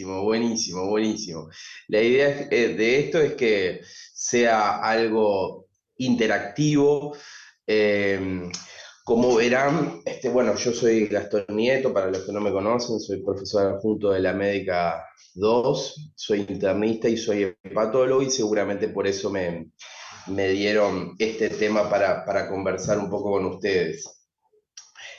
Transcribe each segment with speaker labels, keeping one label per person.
Speaker 1: buenísimo, buenísimo, buenísimo. La idea de esto es que sea algo interactivo. eh, Como verán, bueno, yo soy Gastón Nieto, para los que no me conocen, soy profesor adjunto de la Médica 2, soy internista y soy hepatólogo y seguramente por eso me dieron este tema para conversar un poco con ustedes.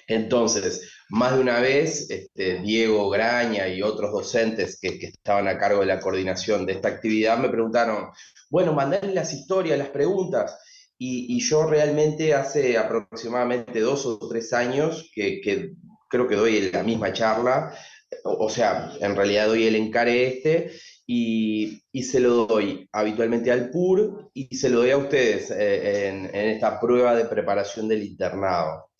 Speaker 1: Entonces, más de una vez, Diego Graña y otros docentes que estaban a cargo de la coordinación de esta actividad me preguntaron, bueno, mandale las historias, las preguntas. Y yo realmente hace aproximadamente 2 o 3 años que creo que doy la misma charla, o sea, en realidad doy el encare y se lo doy habitualmente al PUR y se lo doy a ustedes en esta prueba de preparación del internado.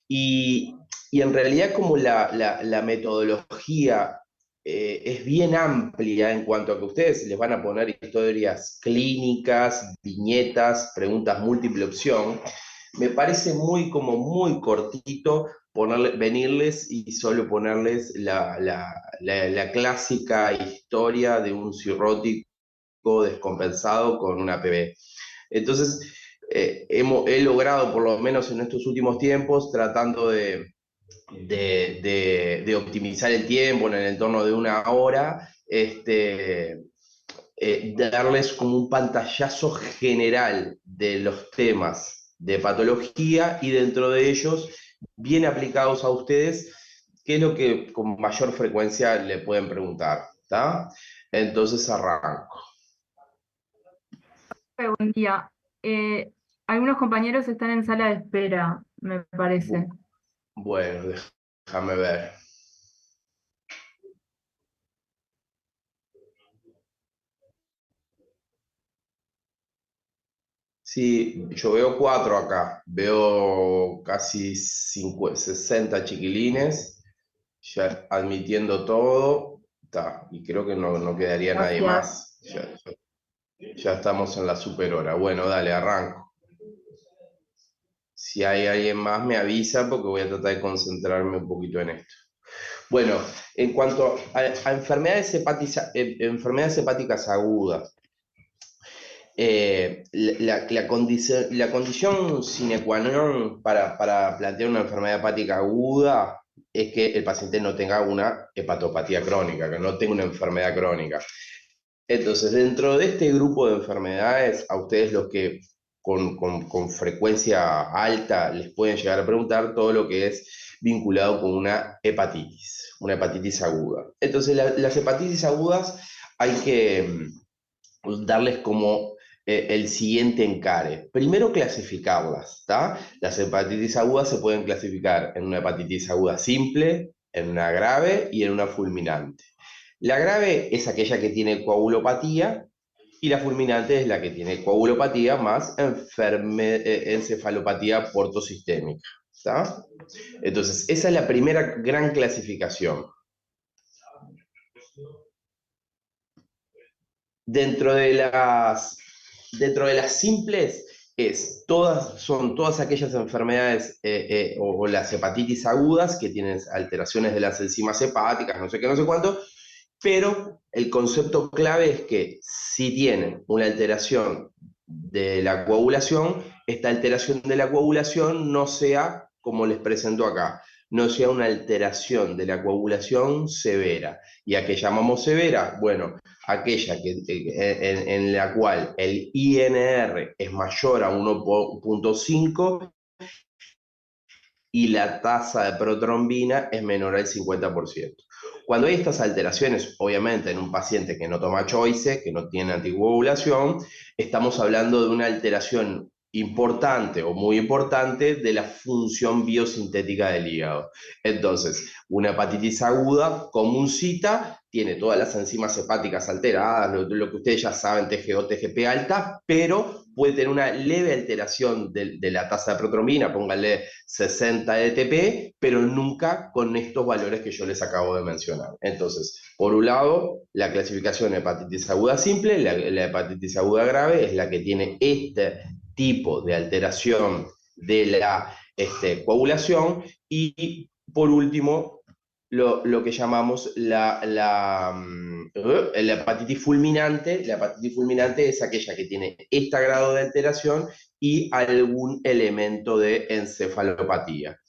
Speaker 1: Y, y en realidad como la metodología es bien amplia en cuanto a que ustedes les van a poner historias clínicas, viñetas, preguntas múltiple opción, me parece muy cortito venirles y solo ponerles la clásica historia de un cirrótico descompensado con una PB. Entonces, he logrado, por lo menos en estos últimos tiempos, tratando de optimizar el tiempo en el entorno de una hora, darles como un pantallazo general de los temas de patología y dentro de ellos, bien aplicados a ustedes, qué es lo que con mayor frecuencia le pueden preguntar, ¿está? Entonces arranco.
Speaker 2: Buen día. Eh, Algunos compañeros están en sala de espera, me parece.
Speaker 1: Bueno, déjame ver. Sí, yo veo cuatro acá, veo casi 60 chiquilines, ya admitiendo todo, y creo que no quedaría nadie
Speaker 2: Gracias.
Speaker 1: más, ya estamos en la super hora. Bueno, dale, arranco. Si hay alguien más me avisa porque voy a tratar de concentrarme un poquito en esto. Bueno, en cuanto a enfermedades hepáticas agudas, la condición sine qua non para plantear una enfermedad hepática aguda es que el paciente no tenga una hepatopatía crónica, que no tenga una enfermedad crónica. Entonces, dentro de este grupo de enfermedades, a ustedes los que con frecuencia alta les pueden llegar a preguntar todo lo que es vinculado con una hepatitis aguda. Entonces, las hepatitis agudas hay que darles como el siguiente encare. Primero clasificarlas, ¿está? Las hepatitis agudas se pueden clasificar en una hepatitis aguda simple, en una grave y en una fulminante. La grave es aquella que tiene coagulopatía y la fulminante es la que tiene coagulopatía más encefalopatía portosistémica, ¿está? Entonces, esa es la primera gran clasificación. Dentro de las simples son todas aquellas enfermedades o las hepatitis agudas que tienen alteraciones de las enzimas hepáticas, no sé qué, no sé cuánto, pero el concepto clave es que si tienen una alteración de la coagulación, esta alteración de la coagulación no sea como les presento acá, no sea una alteración de la coagulación severa. ¿Y a qué llamamos severa? Bueno, aquella en la cual el INR es mayor a 1,5 y la tasa de protrombina es menor al 50%. Cuando hay estas alteraciones, obviamente en un paciente que no toma choice, que no tiene anticoagulación, estamos hablando de una alteración importante o muy importante de la función biosintética del hígado. Entonces, una hepatitis aguda comúncita tiene todas las enzimas hepáticas alteradas, lo que ustedes ya saben, TG2, TGP alta, pero puede tener una leve alteración de la tasa de protrombina, póngale 60 ETP, pero nunca con estos valores que yo les acabo de mencionar. Entonces, por un lado, la clasificación de hepatitis aguda simple, la hepatitis aguda grave es la que tiene este tipo de alteración de la coagulación y por último, lo que llamamos la hepatitis fulminante. La hepatitis fulminante es aquella que tiene este grado de alteración y algún elemento de encefalopatía.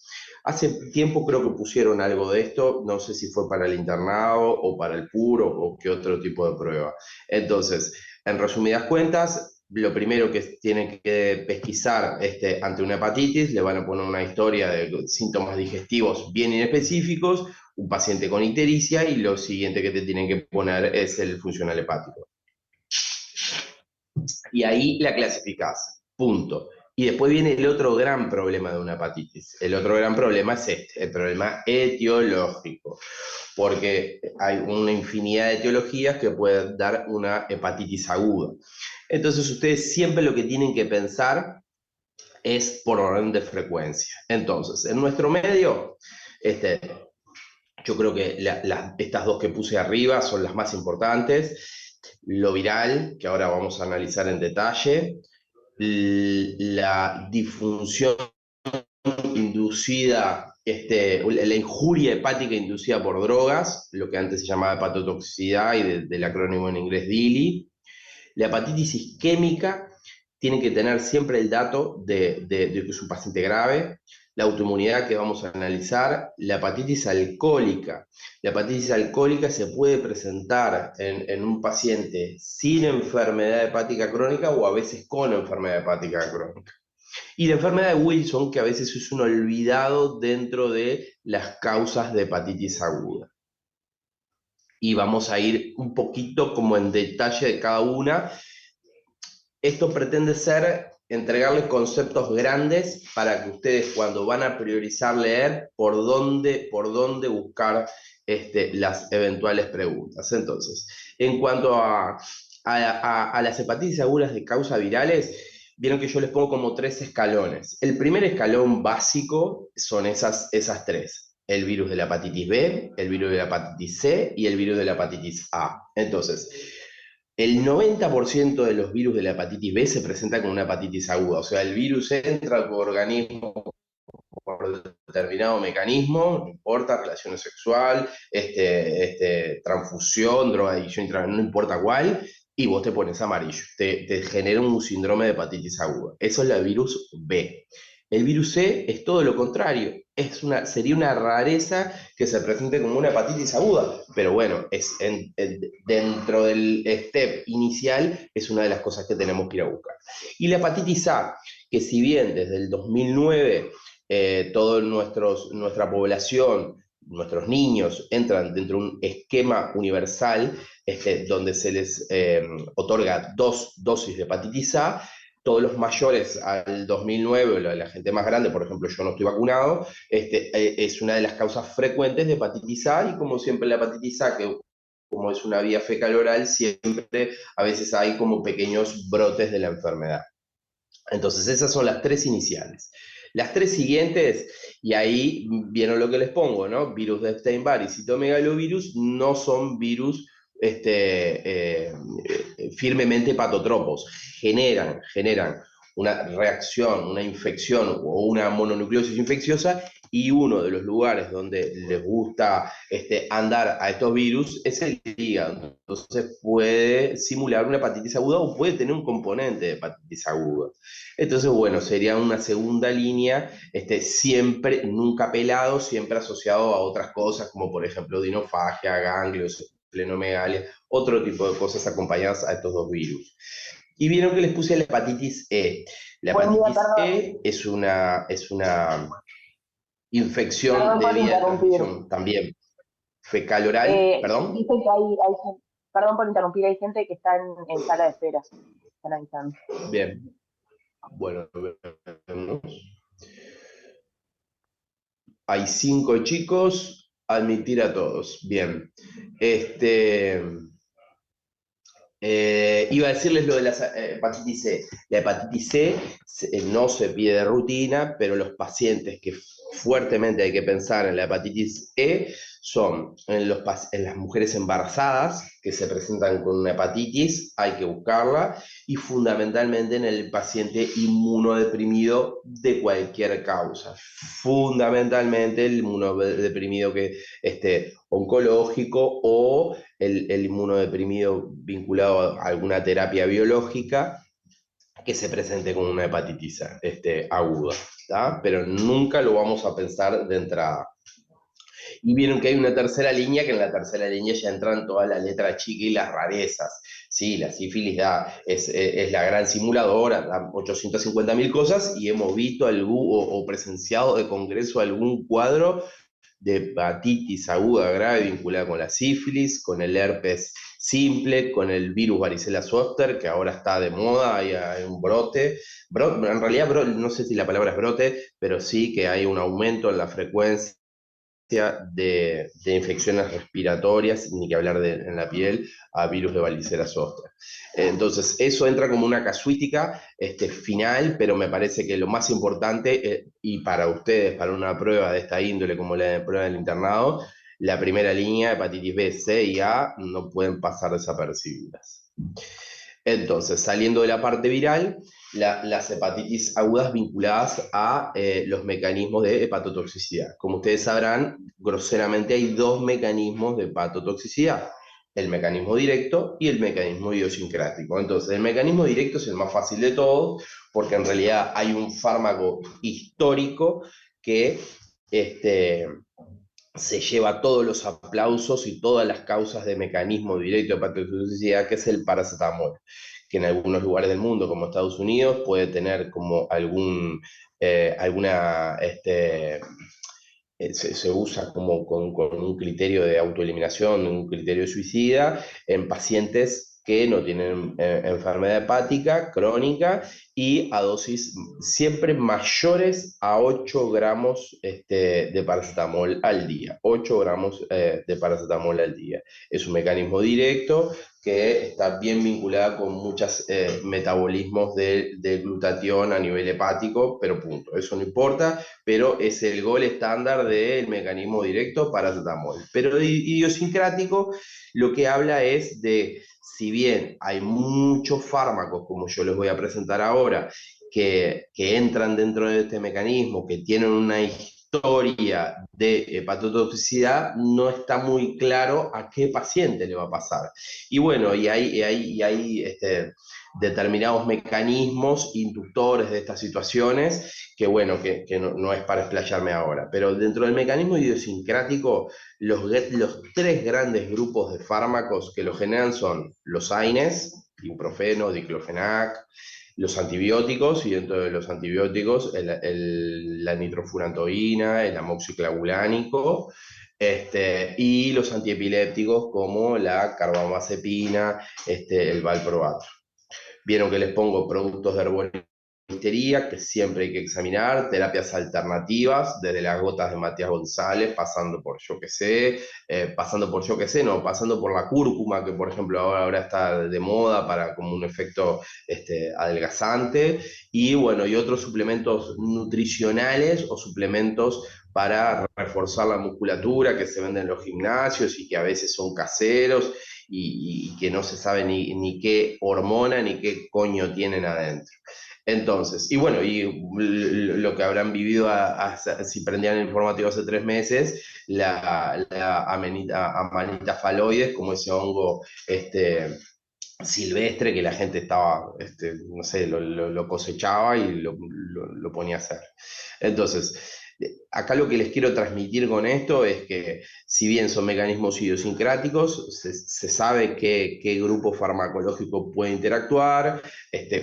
Speaker 1: Hace tiempo creo que pusieron algo de esto, no sé si fue para el internado o para el puro o qué otro tipo de prueba. Entonces, en resumidas cuentas, lo primero que tienen que pesquisar ante una hepatitis, le van a poner una historia de síntomas digestivos bien inespecíficos, un paciente con ictericia, y lo siguiente que te tienen que poner es el funcional hepático. Y ahí la clasificás, punto. Y después viene el otro gran problema de una hepatitis. El otro gran problema es el problema etiológico, porque hay una infinidad de etiologías que pueden dar una hepatitis aguda. Entonces ustedes siempre lo que tienen que pensar es por orden de frecuencia. Entonces, en nuestro medio, yo creo que estas dos que puse arriba son las más importantes. Lo viral, que ahora vamos a analizar en detalle, la disfunción inducida, la injuria hepática inducida por drogas, lo que antes se llamaba hepatotoxicidad y del acrónimo en inglés DILI. La hepatitis isquémica tiene que tener siempre el dato de que es un paciente grave. La autoinmunidad que vamos a analizar, la hepatitis alcohólica. La hepatitis alcohólica se puede presentar en un paciente sin enfermedad hepática crónica o a veces con enfermedad hepática crónica. Y la enfermedad de Wilson, que a veces es un olvidado dentro de las causas de hepatitis aguda. Y vamos a ir un poquito como en detalle de cada una. Esto pretende ser entregarles conceptos grandes para que ustedes, cuando van a priorizar leer, por dónde buscar las eventuales preguntas. Entonces, en cuanto a las hepatitis agudas de causa virales, vieron que yo les pongo como 3 escalones. El primer escalón básico son esas 3. El virus de la hepatitis B, el virus de la hepatitis C y el virus de la hepatitis A. Entonces, el 90% de los virus de la hepatitis B se presenta con una hepatitis aguda. O sea, el virus entra a tu organismo por determinado mecanismo, no importa, relación sexual, transfusión, drogadicción, no importa cuál, y vos te pones amarillo. Te genera un síndrome de hepatitis aguda. Eso es el virus B. El virus C es todo lo contrario. Sería una rareza que se presente como una hepatitis aguda, pero bueno, dentro del step inicial es una de las cosas que tenemos que ir a buscar. Y la hepatitis A, que si bien desde el 2009 toda nuestra población, nuestros niños, entran dentro de un esquema universal donde se les otorga 2 dosis de hepatitis A. Todos los mayores al 2009, la gente más grande, por ejemplo, yo no estoy vacunado, es una de las causas frecuentes de hepatitis A, y como siempre la hepatitis A, que como es una vía fecal oral, siempre a veces hay como pequeños brotes de la enfermedad. Entonces esas son las 3 iniciales. Las 3 siguientes, y ahí vieron lo que les pongo, ¿no? Virus de Epstein-Barr y citomegalovirus no son virus firmemente hepatotropos. Generan una reacción, una infección o una mononucleosis infecciosa, y uno de los lugares donde les gusta andar a estos virus es el hígado. Entonces puede simular una hepatitis aguda o puede tener un componente de hepatitis aguda. Entonces, bueno, sería una segunda línea, siempre, nunca pelado, siempre asociado a otras cosas, como por ejemplo dinofagia, ganglios, esplenomegalia, otro tipo de cosas acompañadas a estos 2 virus. Y vieron que les puse la hepatitis E. La hepatitis E es una infección de vía de transmisión también fecal oral. ¿Perdón?
Speaker 3: Dicen que perdón por interrumpir, hay gente que está en sala de espera. Están avisando.
Speaker 1: Bien. Bueno, hay 5 chicos, admitir a todos. Bien. Iba a decirles lo de la hepatitis C. La hepatitis C no se pide de rutina, pero los pacientes que fuertemente hay que pensar en la hepatitis E son en las mujeres embarazadas que se presentan con una hepatitis, hay que buscarla, y fundamentalmente en el paciente inmunodeprimido de cualquier causa. Fundamentalmente el inmunodeprimido que oncológico o el inmunodeprimido vinculado a alguna terapia biológica que se presente con una hepatitis aguda, ¿tá? Pero nunca lo vamos a pensar de entrada. Y vieron que hay una tercera línea, que en la tercera línea ya entran toda la letra chica y las rarezas. Sí, la sífilis es la gran simuladora, da 850.000 cosas, y hemos visto o presenciado de congreso algún cuadro de hepatitis aguda grave vinculada con la sífilis, con el herpes simple, con el virus varicela zoster, que ahora está de moda, hay un brote. En realidad, no sé si la palabra es brote, pero sí que hay un aumento en la frecuencia de infecciones respiratorias, ni que hablar en la piel, a virus de varicela zoster. Entonces, eso entra como una casuística final, pero me parece que lo más importante, y para ustedes, para una prueba de esta índole como la prueba del internado, la primera línea, hepatitis B, C y A, no pueden pasar desapercibidas. Entonces, saliendo de la parte viral, las hepatitis agudas vinculadas a los mecanismos de hepatotoxicidad. Como ustedes sabrán, groseramente hay dos mecanismos de hepatotoxicidad: el mecanismo directo y el mecanismo idiosincrático. Entonces, el mecanismo directo es el más fácil de todos, porque en realidad hay un fármaco histórico que se lleva todos los aplausos y todas las causas de mecanismo directo de hepatotoxicidad, que es el paracetamol, que en algunos lugares del mundo, como Estados Unidos, puede tener como se usa como con un criterio de autoeliminación, un criterio suicida, en pacientes que no tienen enfermedad hepática crónica y a dosis siempre mayores a 8 gramos de paracetamol al día. 8 gramos de paracetamol al día. Es un mecanismo directo que está bien vinculada con muchos metabolismos de glutatión a nivel hepático, pero punto, eso no importa, pero es el gol estándar del mecanismo directo paracetamol. Pero idiosincrático lo que habla es de, si bien hay muchos fármacos, como yo les voy a presentar ahora, que entran dentro de este mecanismo, que tienen una historia de hepatotoxicidad, no está muy claro a qué paciente le va a pasar. Y bueno, y hay determinados mecanismos inductores de estas situaciones que, bueno, que no es para explayarme ahora. Pero dentro del mecanismo idiosincrático, los tres grandes grupos de fármacos que lo generan son los AINES, ibuprofeno, diclofenac, los antibióticos, y dentro de los antibióticos la nitrofurantoína, el amoxiclavulánico, y los antiepilépticos como la carbamazepina, el valproato. Vieron que les pongo productos de herboristería que siempre hay que examinar, terapias alternativas, desde las gotas de Matías González, pasando por pasando por la cúrcuma, que por ejemplo ahora está de moda para como un efecto adelgazante, y bueno, y otros suplementos nutricionales o suplementos para reforzar la musculatura que se venden en los gimnasios y que a veces son caseros y que no se sabe ni qué hormona ni qué coño tienen adentro. Entonces, y bueno, y lo que habrán vivido si prendían el informativo hace 3 meses, la Amanita phalloides, como ese hongo silvestre que la gente estaba, no sé, lo cosechaba y lo ponía a hacer. Entonces, acá lo que les quiero transmitir con esto es que, si bien son mecanismos idiosincráticos, se sabe qué grupo farmacológico puede interactuar,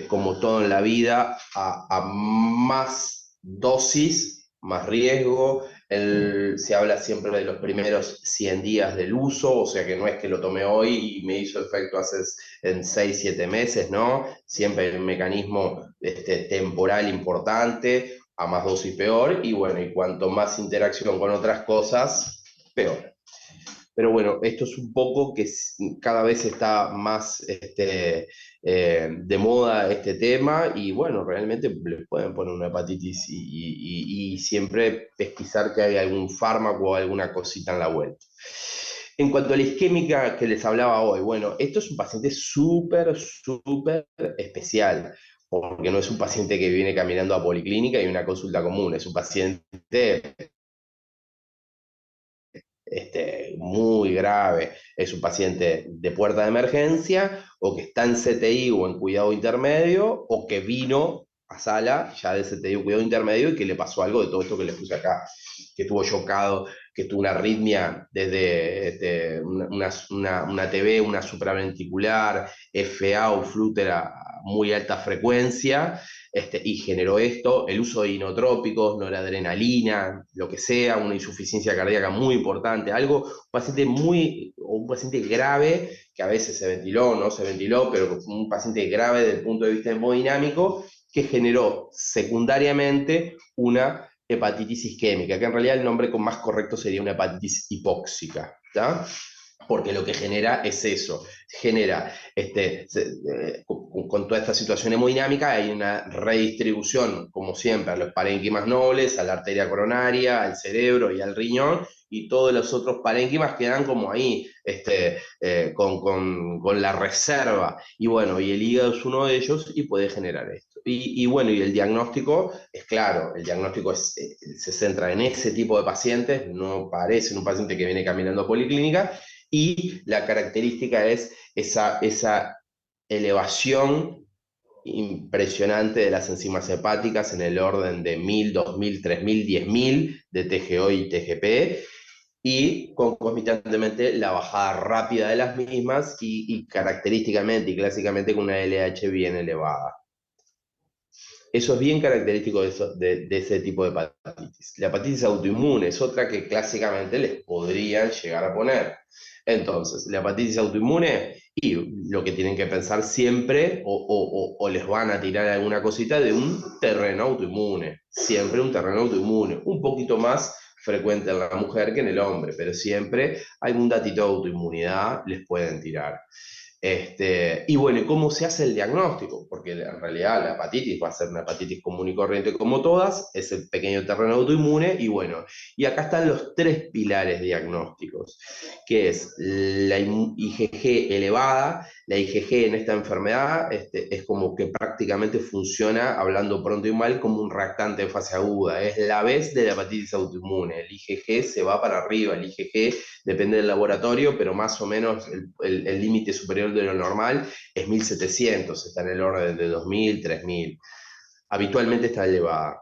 Speaker 1: como todo en la vida, a más dosis, más riesgo. Se habla siempre de los primeros 100 días del uso, o sea que no es que lo tomé hoy y me hizo efecto en 6, 7 meses, ¿no? Siempre hay un mecanismo temporal importante, a más dosis peor, y bueno, y cuanto más interacción con otras cosas, peor. Pero bueno, esto es un poco que cada vez está más de moda este tema y bueno, realmente les pueden poner una hepatitis y siempre pesquisar que hay algún fármaco o alguna cosita en la vuelta. En cuanto a la isquémica que les hablaba hoy, bueno, esto es un paciente súper especial, porque no es un paciente que viene caminando a policlínica y una consulta común, es un paciente muy grave, es un paciente de puerta de emergencia o que está en CTI o en cuidado intermedio o que vino a sala ya de CTI o cuidado intermedio y que le pasó algo de todo esto que les puse acá, que estuvo chocado, que tuvo una arritmia desde una TB, una supraventricular, FA o flúter a muy alta frecuencia, y generó esto, el uso de inotrópicos, noradrenalina, lo que sea, una insuficiencia cardíaca muy importante, algo, un paciente grave, que a veces se ventiló, no se ventiló, pero un paciente grave desde el punto de vista hemodinámico, que generó secundariamente una hepatitis isquémica, que en realidad el nombre más correcto sería una hepatitis hipóxica, ¿tá? Porque lo que genera es eso, genera, con toda esta situación hemodinámica, hay una redistribución, como siempre, a los parénquimas nobles, a la arteria coronaria, al cerebro y al riñón, y todos los otros parénquimas quedan como ahí, con la reserva, y bueno, y el hígado es uno de ellos y puede generar esto. Y bueno, y el diagnóstico es claro, el diagnóstico se centra en ese tipo de pacientes, no parece un paciente que viene caminando a policlínica, y la característica es esa elevación impresionante de las enzimas hepáticas en el orden de 1000, 2000, 3000, 10000 de TGO y TGP, y concomitantemente la bajada rápida de las mismas y característicamente y clásicamente con una LH bien elevada. Eso es bien característico de ese tipo de hepatitis. La hepatitis autoinmune es otra que clásicamente les podrían llegar a poner. Entonces, la hepatitis autoinmune, y lo que tienen que pensar siempre, o les van a tirar alguna cosita de un terreno autoinmune. Siempre un terreno autoinmune. Un poquito más frecuente en la mujer que en el hombre, pero siempre algún datito de autoinmunidad les pueden tirar. Y bueno, ¿y cómo se hace el diagnóstico? Porque en realidad la hepatitis va a ser una hepatitis común y corriente como todas, es el pequeño terreno autoinmune, y bueno, y acá están los tres pilares diagnósticos, que es la IgG elevada. La IgG en esta enfermedad es como que prácticamente funciona, hablando pronto y mal, como un reactante de fase aguda, es la vez de la hepatitis autoinmune, el IgG se va para arriba, el IgG depende del laboratorio, pero más o menos el límite superior de lo normal es 1700, está en el orden de 2000, 3000. Habitualmente está elevada.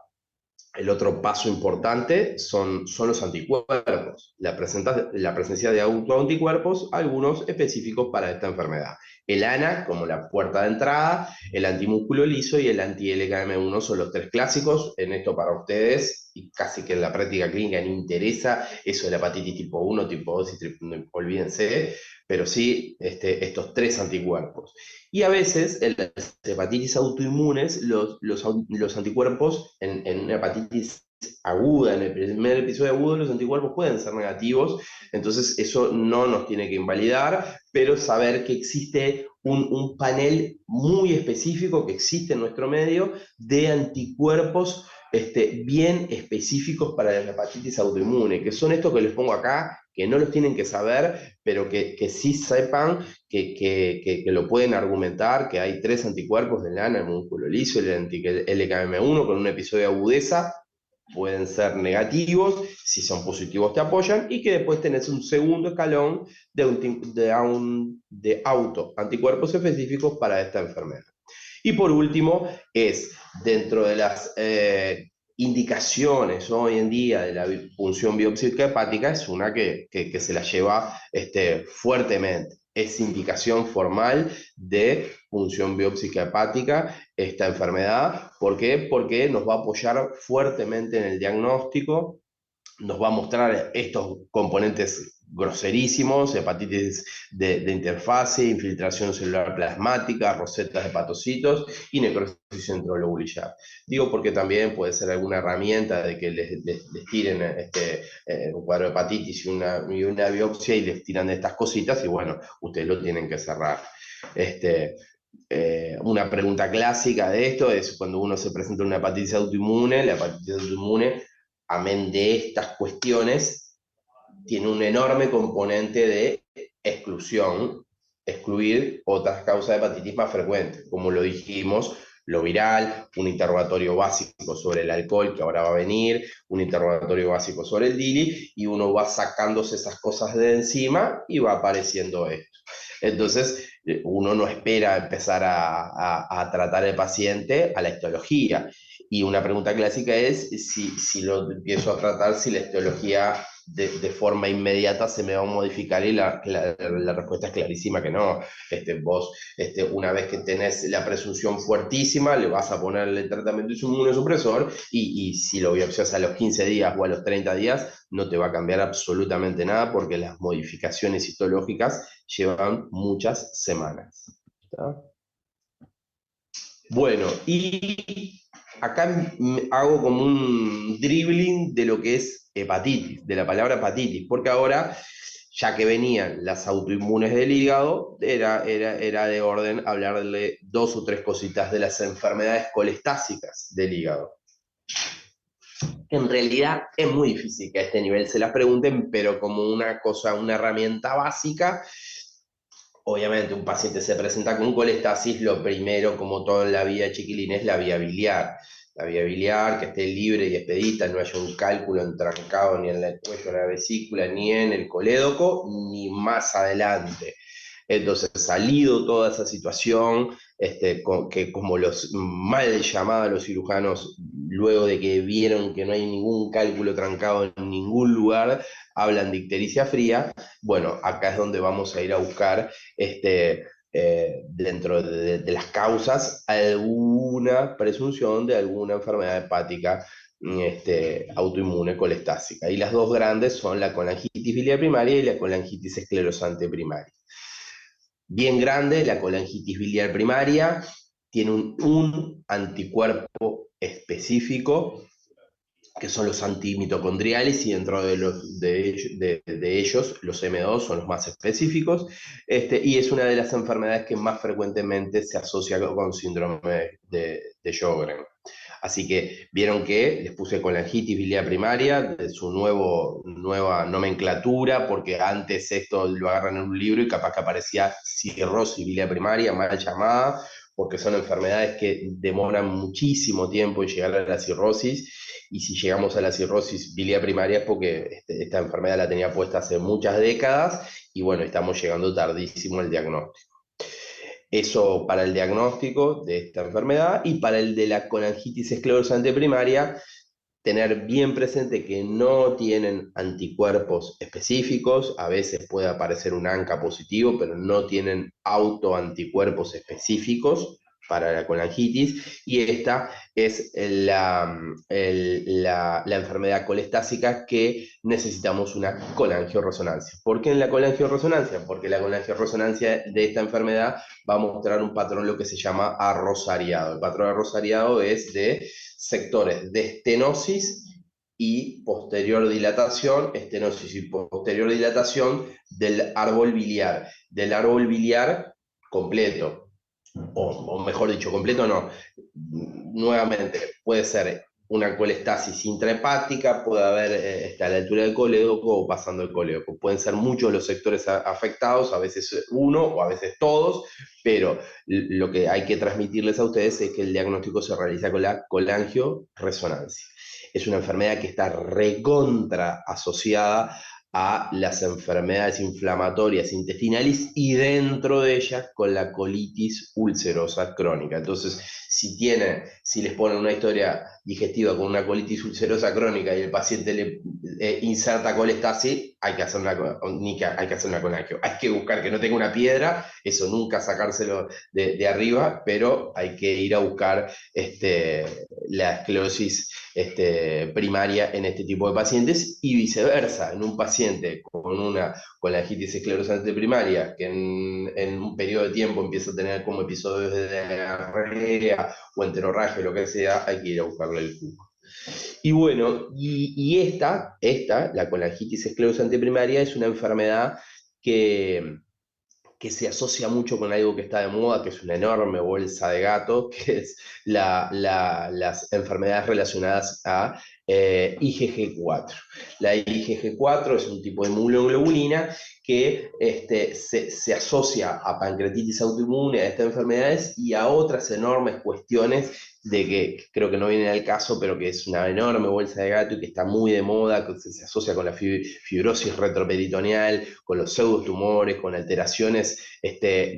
Speaker 1: El otro paso importante son los anticuerpos, la presencia de autoanticuerpos, algunos específicos para esta enfermedad. El ANA como la puerta de entrada, el antimúsculo liso y el anti-LKM1 son los tres clásicos. En esto para ustedes, y casi que en la práctica clínica no interesa eso de la hepatitis tipo 1, tipo 2, olvídense, pero sí estos tres anticuerpos. Y a veces en las hepatitis autoinmunes, los anticuerpos en una hepatitis aguda, en el primer episodio agudo, los anticuerpos pueden ser negativos, entonces eso no nos tiene que invalidar, pero saber que existe un panel muy específico que existe en nuestro medio de anticuerpos bien específicos para la hepatitis autoinmune, que son estos que les pongo acá, que no los tienen que saber, pero que sí sepan que lo pueden argumentar, que hay tres anticuerpos del ANA, el músculo liso y el LKM1 con un episodio de agudeza, pueden ser negativos, si son positivos te apoyan, y que después tenés un segundo escalón de autoanticuerpos específicos para esta enfermedad. Y por último, es dentro de las indicaciones hoy en día de la punción biopsíquica hepática, es una que se la lleva fuertemente. Es indicación formal de punción biopsíquica hepática esta enfermedad. ¿Por qué? Porque nos va a apoyar fuertemente en el diagnóstico, nos va a mostrar estos componentes groserísimos, hepatitis de interfase, infiltración celular plasmática, rosetas de hepatocitos y necrosis intralobular. Digo porque también puede ser alguna herramienta de que les tiren un cuadro de hepatitis y una biopsia y les tiran de estas cositas y bueno, ustedes lo tienen que cerrar. Una pregunta clásica de esto es cuando uno se presenta una hepatitis autoinmune, la hepatitis autoinmune, amén de estas cuestiones, tiene un enorme componente de exclusión, excluir otras causas de hepatitis más frecuentes, como lo dijimos, lo viral, un interrogatorio básico sobre el alcohol, que ahora va a venir, un interrogatorio básico sobre el DILI, y uno va sacándose esas cosas de encima y va apareciendo esto. Entonces, uno no espera empezar a tratar al paciente a la histología. Y una pregunta clásica es si lo empiezo a tratar, si la histología de forma inmediata se me va a modificar y la respuesta es clarísima que no. Vos, una vez que tenés la presunción fuertísima, le vas a poner el tratamiento inmunosupresor y si lo biopsias a los 15 días o a los 30 días, no te va a cambiar absolutamente nada porque las modificaciones histológicas llevan muchas semanas. ¿Está? Bueno, y acá hago como un dribbling de lo que es hepatitis, de la palabra hepatitis, porque ahora, ya que venían las autoinmunes del hígado, era de orden hablarle 2 o 3 cositas de las enfermedades colestásicas del hígado. En realidad es muy difícil que a este nivel se las pregunten, pero como una cosa, una herramienta básica. Obviamente un paciente se presenta con colestasis, lo primero, como todo en la vida chiquilín, es la vía biliar. La vía biliar, que esté libre y expedita, no haya un cálculo entrancado ni en el cuello de la vesícula, ni en el colédoco, ni más adelante. Entonces, salido toda esa situación, que como los mal llamados los cirujanos, luego de que vieron que no hay ningún cálculo trancado en ningún lugar, hablan de ictericia fría, bueno, acá es donde vamos a ir a buscar dentro de las causas alguna presunción de alguna enfermedad hepática autoinmune colestásica. Y las dos grandes son la colangitis biliar primaria y la colangitis esclerosante primaria. Bien grande, la colangitis biliar primaria tiene un anticuerpo específico, que son los antimitocondriales, y dentro de ellos los M2 son los más específicos, y es una de las enfermedades que más frecuentemente se asocia con síndrome de Sjögren. Así que vieron que les puse colangitis biliar primaria, de su nueva nomenclatura, porque antes esto lo agarran en un libro y capaz que aparecía cirrosis biliar primaria, mal llamada, porque son enfermedades que demoran muchísimo tiempo en llegar a la cirrosis, y si llegamos a la cirrosis biliar primaria es porque esta enfermedad la tenía puesta hace muchas décadas, y bueno, estamos llegando tardísimo al diagnóstico. Eso para el diagnóstico de esta enfermedad. Y para el de la colangitis esclerosante primaria, tener bien presente que no tienen anticuerpos específicos, a veces puede aparecer un ANCA positivo, pero no tienen autoanticuerpos específicos para la colangitis, y esta es la enfermedad colestásica que necesitamos una colangiorresonancia. ¿Por qué en la colangiorresonancia? Porque la colangiorresonancia de esta enfermedad va a mostrar un patrón, lo que se llama arrosariado. El patrón arrosariado es de sectores de estenosis y posterior dilatación, estenosis y posterior dilatación del árbol biliar completo. O mejor dicho, completo no. Nuevamente, puede ser una colestasis intrahepática, puede haber a la altura del colédoco o pasando el colédoco. Pueden ser muchos los sectores afectados, a veces uno o a veces todos, pero lo que hay que transmitirles a ustedes es que el diagnóstico se realiza con la colangiorresonancia. Es una enfermedad que está recontra asociada a las enfermedades inflamatorias intestinales y dentro de ellas con la colitis ulcerosa crónica. Entonces, si les ponen una historia digestiva con una colitis ulcerosa crónica y el paciente le inserta colestasis, hay que hacer hay que hacer una conagio. Hay que buscar que no tenga una piedra, eso nunca sacárselo de arriba, pero hay que ir a buscar la esclerosis primaria en este tipo de pacientes y viceversa, en un paciente con una colangitis esclerosante primaria que en un periodo de tiempo empieza a tener como episodios de diarrea o enterorragia, lo que sea, hay que ir a buscarle el cuco. Y bueno, la colangitis esclerosante primaria, es una enfermedad que se asocia mucho con algo que está de moda, que es una enorme bolsa de gato, que es las enfermedades relacionadas a IgG4. La IgG4 es un tipo de inmunoglobulina que se asocia a pancreatitis autoinmune, a estas enfermedades y a otras enormes cuestiones de que creo que no viene al caso, pero que es una enorme bolsa de gato y que está muy de moda, que se asocia con la fibrosis retroperitoneal, con los pseudotumores, con alteraciones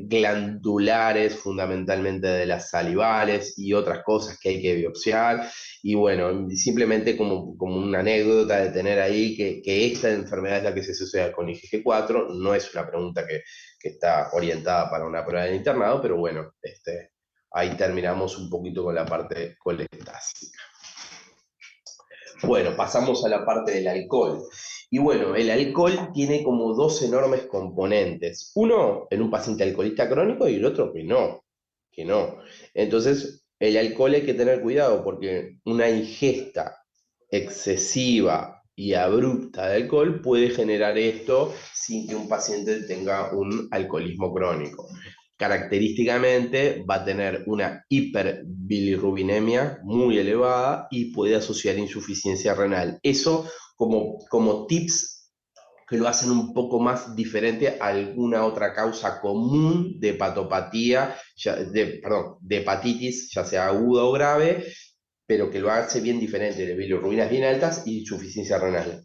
Speaker 1: glandulares, fundamentalmente de las salivales y otras cosas que hay que biopsiar. Y bueno, simplemente como una anécdota de tener ahí que esta enfermedad es la que se asocia con IgG4, no es una pregunta que está orientada para una prueba de internado, pero bueno, ahí terminamos un poquito con la parte colectásica. Bueno, pasamos a la parte del alcohol. Y bueno, el alcohol tiene como dos enormes componentes. Uno en un paciente alcoholista crónico y el otro que no. Entonces, el alcohol hay que tener cuidado porque una ingesta excesiva y abrupta de alcohol puede generar esto sin que un paciente tenga un alcoholismo crónico. Característicamente va a tener una hiperbilirrubinemia muy elevada y puede asociar insuficiencia renal. Eso como tips que lo hacen un poco más diferente a alguna otra causa común de hepatopatía, de hepatitis, ya sea aguda o grave, pero que lo hace bien diferente, de bilirrubinas bien altas y insuficiencia renal.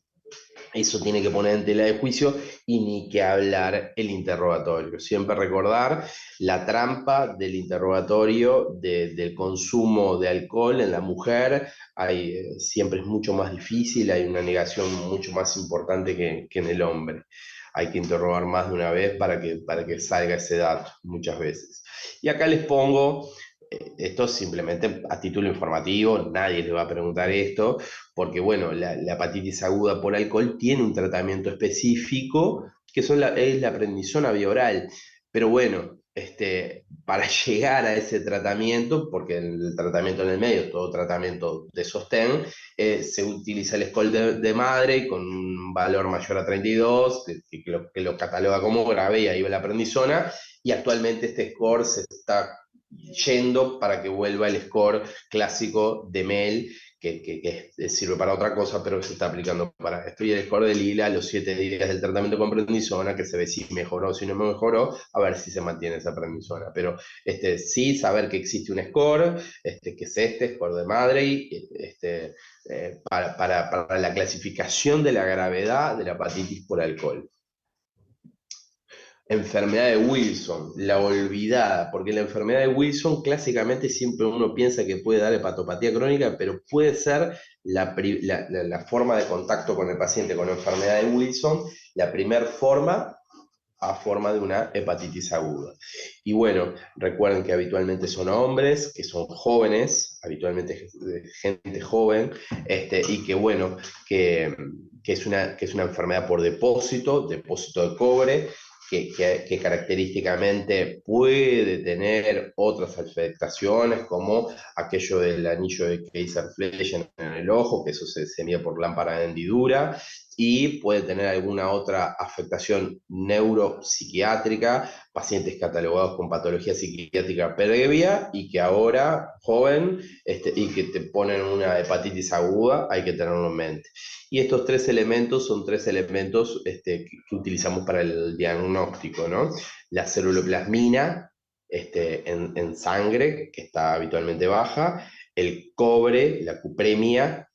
Speaker 1: Eso tiene que poner en tela de juicio y ni que hablar el interrogatorio. Siempre recordar la trampa del interrogatorio del consumo de alcohol en la mujer. Siempre es mucho más difícil, hay una negación mucho más importante que en el hombre. Hay que interrogar más de una vez para que salga ese dato muchas veces. Y acá les pongo, esto simplemente a título informativo, nadie les va a preguntar esto, porque bueno, la hepatitis aguda por alcohol tiene un tratamiento específico, que es la prednisona vía oral. Pero bueno, para llegar a ese tratamiento, porque el tratamiento en el medio es todo tratamiento de sostén, se utiliza el score de madre con un valor mayor a 32, que lo cataloga como grave, y ahí va la prednisona, y actualmente este score se está yendo para que vuelva el score clásico de MEL, que sirve para otra cosa, pero que se está aplicando para esto. Y el score de Lila, a los 7 días del tratamiento con prednisona, que se ve si mejoró, si no mejoró, a ver si se mantiene esa prednisona. Pero sí, saber que existe un score, que es score de madre, y para la clasificación de la gravedad de la hepatitis por alcohol. Enfermedad de Wilson, la olvidada, porque la enfermedad de Wilson clásicamente siempre uno piensa que puede dar hepatopatía crónica, pero puede ser la forma de contacto con el paciente con enfermedad de Wilson, la primer forma a forma de una hepatitis aguda. Y bueno, recuerden que habitualmente son hombres, que son jóvenes, habitualmente gente joven, y que bueno, que es una enfermedad por depósito de cobre, que característicamente puede tener otras afectaciones, como aquello del anillo de Kayser-Fleisch en el ojo, que eso se mide por lámpara de hendidura, y puede tener alguna otra afectación neuropsiquiátrica, pacientes catalogados con patología psiquiátrica previa y que ahora, joven, y que te ponen una hepatitis aguda, hay que tenerlo en mente. Y estos tres elementos son tres elementos que utilizamos para el diagnóstico, ¿no? La ceruloplasmina en sangre, que está habitualmente baja, el cobre, la cupremia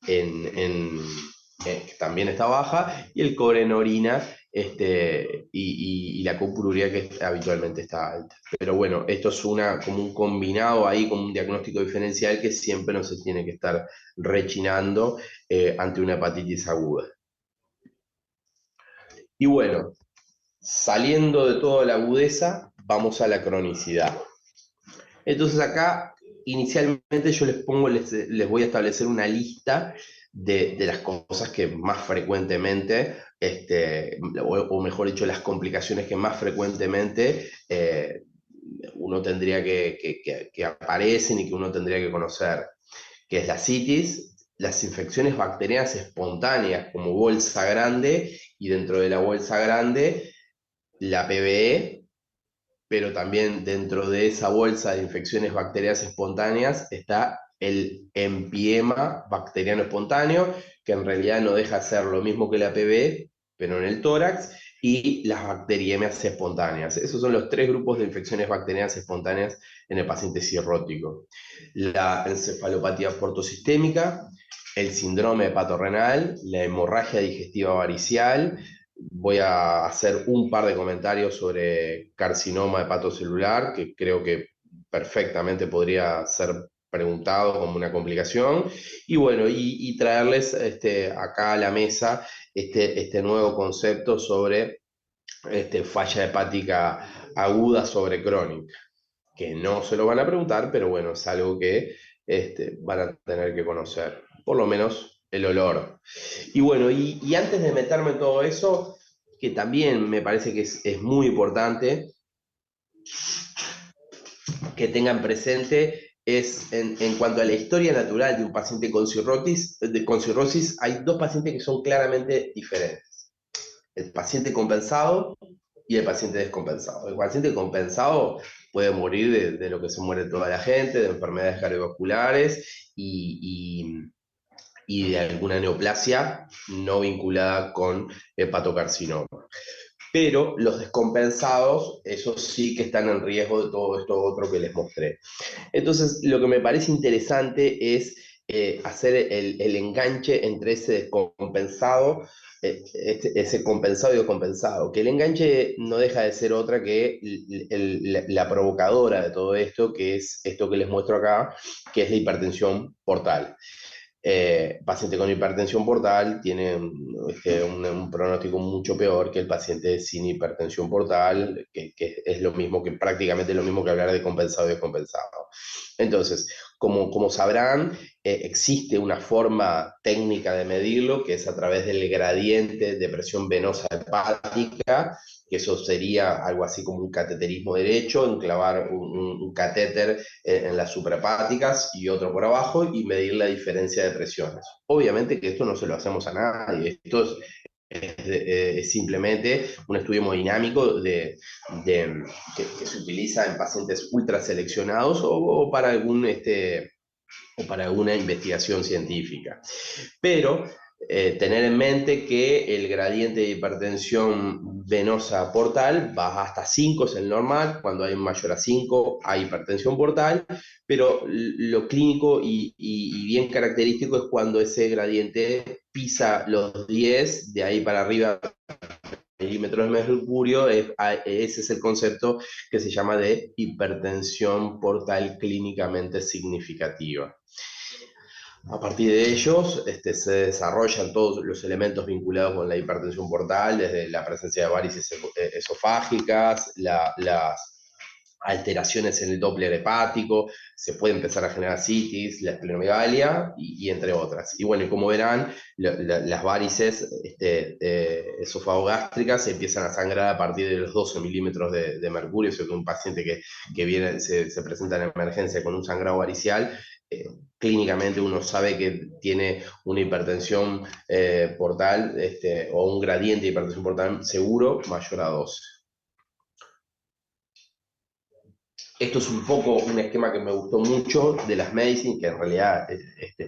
Speaker 1: que también está baja, y el cobre en orina, y la copururia, que habitualmente está alta. Pero bueno, esto es como un combinado ahí, como un diagnóstico diferencial que siempre no se tiene que estar rechinando ante una hepatitis aguda. Y bueno, saliendo de toda la agudeza, vamos a la cronicidad. Entonces acá, inicialmente yo les voy a establecer una lista de las cosas que más frecuentemente, o mejor dicho, las complicaciones que más frecuentemente uno tendría que aparecen y que uno tendría que conocer, que es la citis, las infecciones bacterianas espontáneas como bolsa grande, y dentro de la bolsa grande, la PBE, pero también dentro de esa bolsa de infecciones bacterianas espontáneas está el empiema bacteriano espontáneo, que en realidad no deja de ser lo mismo que la PB, pero en el tórax, y las bacteriemias espontáneas. Esos son los tres grupos de infecciones bacterianas espontáneas en el paciente cirrótico. La encefalopatía portosistémica, el síndrome hepatorrenal, la hemorragia digestiva varicial. Voy a hacer un par de comentarios sobre carcinoma hepatocelular, que creo que perfectamente podría ser preguntado como una complicación. Y bueno, y traerles acá a la mesa este nuevo concepto sobre falla hepática aguda sobre crónica, que no se lo van a preguntar, pero bueno, es algo que van a tener que conocer, por lo menos el olor. Y bueno, y antes de meterme en todo eso, que también me parece que es muy importante que tengan presente, es en cuanto a la historia natural de un paciente con cirrosis, hay dos pacientes que son claramente diferentes: el paciente compensado y el paciente descompensado. El paciente compensado puede morir de lo que se muere toda la gente, de enfermedades cardiovasculares y de alguna neoplasia no vinculada con hepatocarcinoma. Pero los descompensados, esos sí que están en riesgo de todo esto otro que les mostré. Entonces, lo que me parece interesante es hacer el enganche entre ese descompensado, ese compensado y descompensado, que el enganche no deja de ser otra que la provocadora de todo esto, que es esto que les muestro acá, que es la hipertensión portal. Paciente con hipertensión portal tiene un pronóstico mucho peor que el paciente sin hipertensión portal, que es lo mismo, que prácticamente lo mismo que hablar de compensado y descompensado. Entonces, como sabrán, existe una forma técnica de medirlo, que es a través del gradiente de presión venosa hepática, que eso sería algo así como un cateterismo derecho, enclavar un catéter en las suprahepáticas y otro por abajo y medir la diferencia de presiones. Obviamente que esto no se lo hacemos a nadie, esto es simplemente un estudio hemodinámico que se utiliza en pacientes ultra seleccionados o para o para alguna investigación científica. Pero tener en mente que el gradiente de hipertensión venosa portal va hasta 5, es el normal. Cuando hay mayor a 5 hay hipertensión portal, pero lo clínico y bien característico es cuando ese gradiente pisa los 10, de ahí para arriba milímetros de mercurio. Ese es el concepto que se llama de hipertensión portal clínicamente significativa. A partir de ellos se desarrollan todos los elementos vinculados con la hipertensión portal, desde la presencia de varices esofágicas, las alteraciones en el Doppler hepático, se puede empezar a generar citis, la esplenomegalia y entre otras. Y bueno, como verán, las varices esofagogástricas se empiezan a sangrar a partir de los 12 milímetros de mercurio. O sea que un paciente que viene, se presenta en emergencia con un sangrado varicial, clínicamente uno sabe que tiene una hipertensión portal, o un gradiente de hipertensión portal seguro mayor a 12. Esto es un poco un esquema que me gustó mucho de las medicine, que en realidad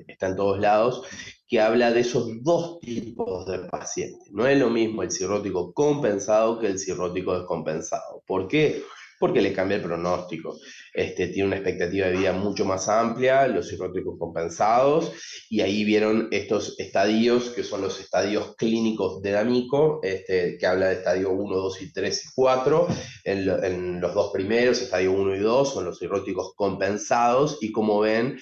Speaker 1: está en todos lados, que habla de esos dos tipos de pacientes. No es lo mismo el cirrótico compensado que el cirrótico descompensado. ¿Por qué? Porque le cambia el pronóstico. Tiene una expectativa de vida mucho más amplia, los cirróticos compensados, y ahí vieron estos estadios, que son los estadios clínicos de D'Amico, que habla de estadio 1, 2 y 3 y 4. En los dos primeros, estadio 1 y 2, son los cirróticos compensados, y como ven,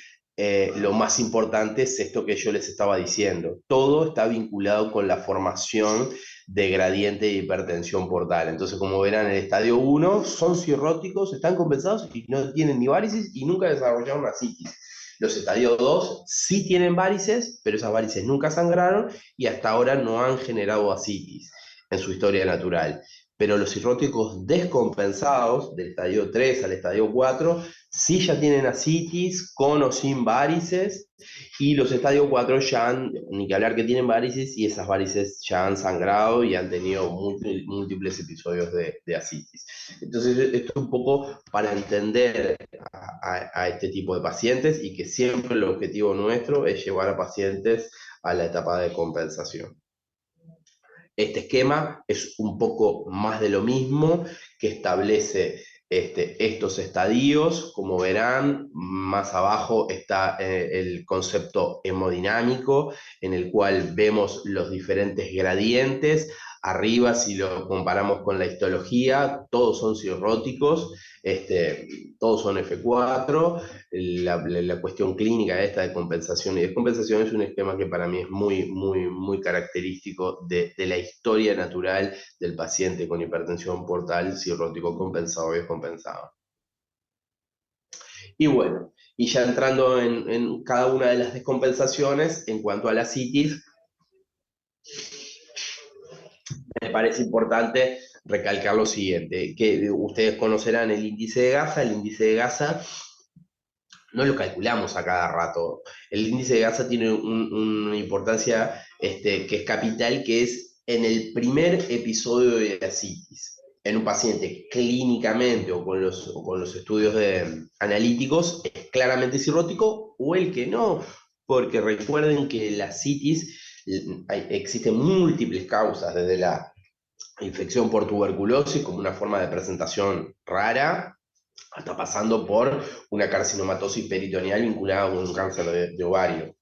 Speaker 1: lo más importante es esto que yo les estaba diciendo. Todo está vinculado con la formación de gradiente de hipertensión portal. Entonces, como verán, en el estadio 1 son cirróticos, están compensados y no tienen ni varices y nunca desarrollaron asitis. Los estadios 2 sí tienen varices, pero esas varices nunca sangraron y hasta ahora no han generado asitis en su historia natural. Pero los cirróticos descompensados, del estadio 3 al estadio 4, sí ya tienen asitis con o sin varices, y los estadios 4 ya han, ni que hablar que tienen varices, y esas varices ya han sangrado y han tenido múltiples episodios de asitis. Entonces, esto es un poco para entender a este tipo de pacientes y que siempre el objetivo nuestro es llevar a pacientes a la etapa de compensación. Este esquema es un poco más de lo mismo, que establece estos estadios. Como verán, más abajo está el concepto hemodinámico, en el cual vemos los diferentes gradientes. Arriba, si lo comparamos con la histología, todos son cirróticos, todos son F4. La cuestión clínica esta de compensación y descompensación es un esquema que para mí es muy característico de la historia natural del paciente con hipertensión portal cirrótico compensado y descompensado. Y bueno, y ya entrando en cada una de las descompensaciones, en cuanto a la citis, me parece importante recalcar lo siguiente, que ustedes conocerán el índice de Gasa. El índice de Gasa no lo calculamos a cada rato. El índice de Gasa tiene una importancia que es capital, que es en el primer episodio de asitis. En un paciente clínicamente o con los estudios analíticos es claramente cirrótico, o el que no, porque recuerden que la asitis existen múltiples causas, desde la infección por tuberculosis como una forma de presentación rara, hasta pasando por una carcinomatosis peritoneal vinculada con un cáncer de ovario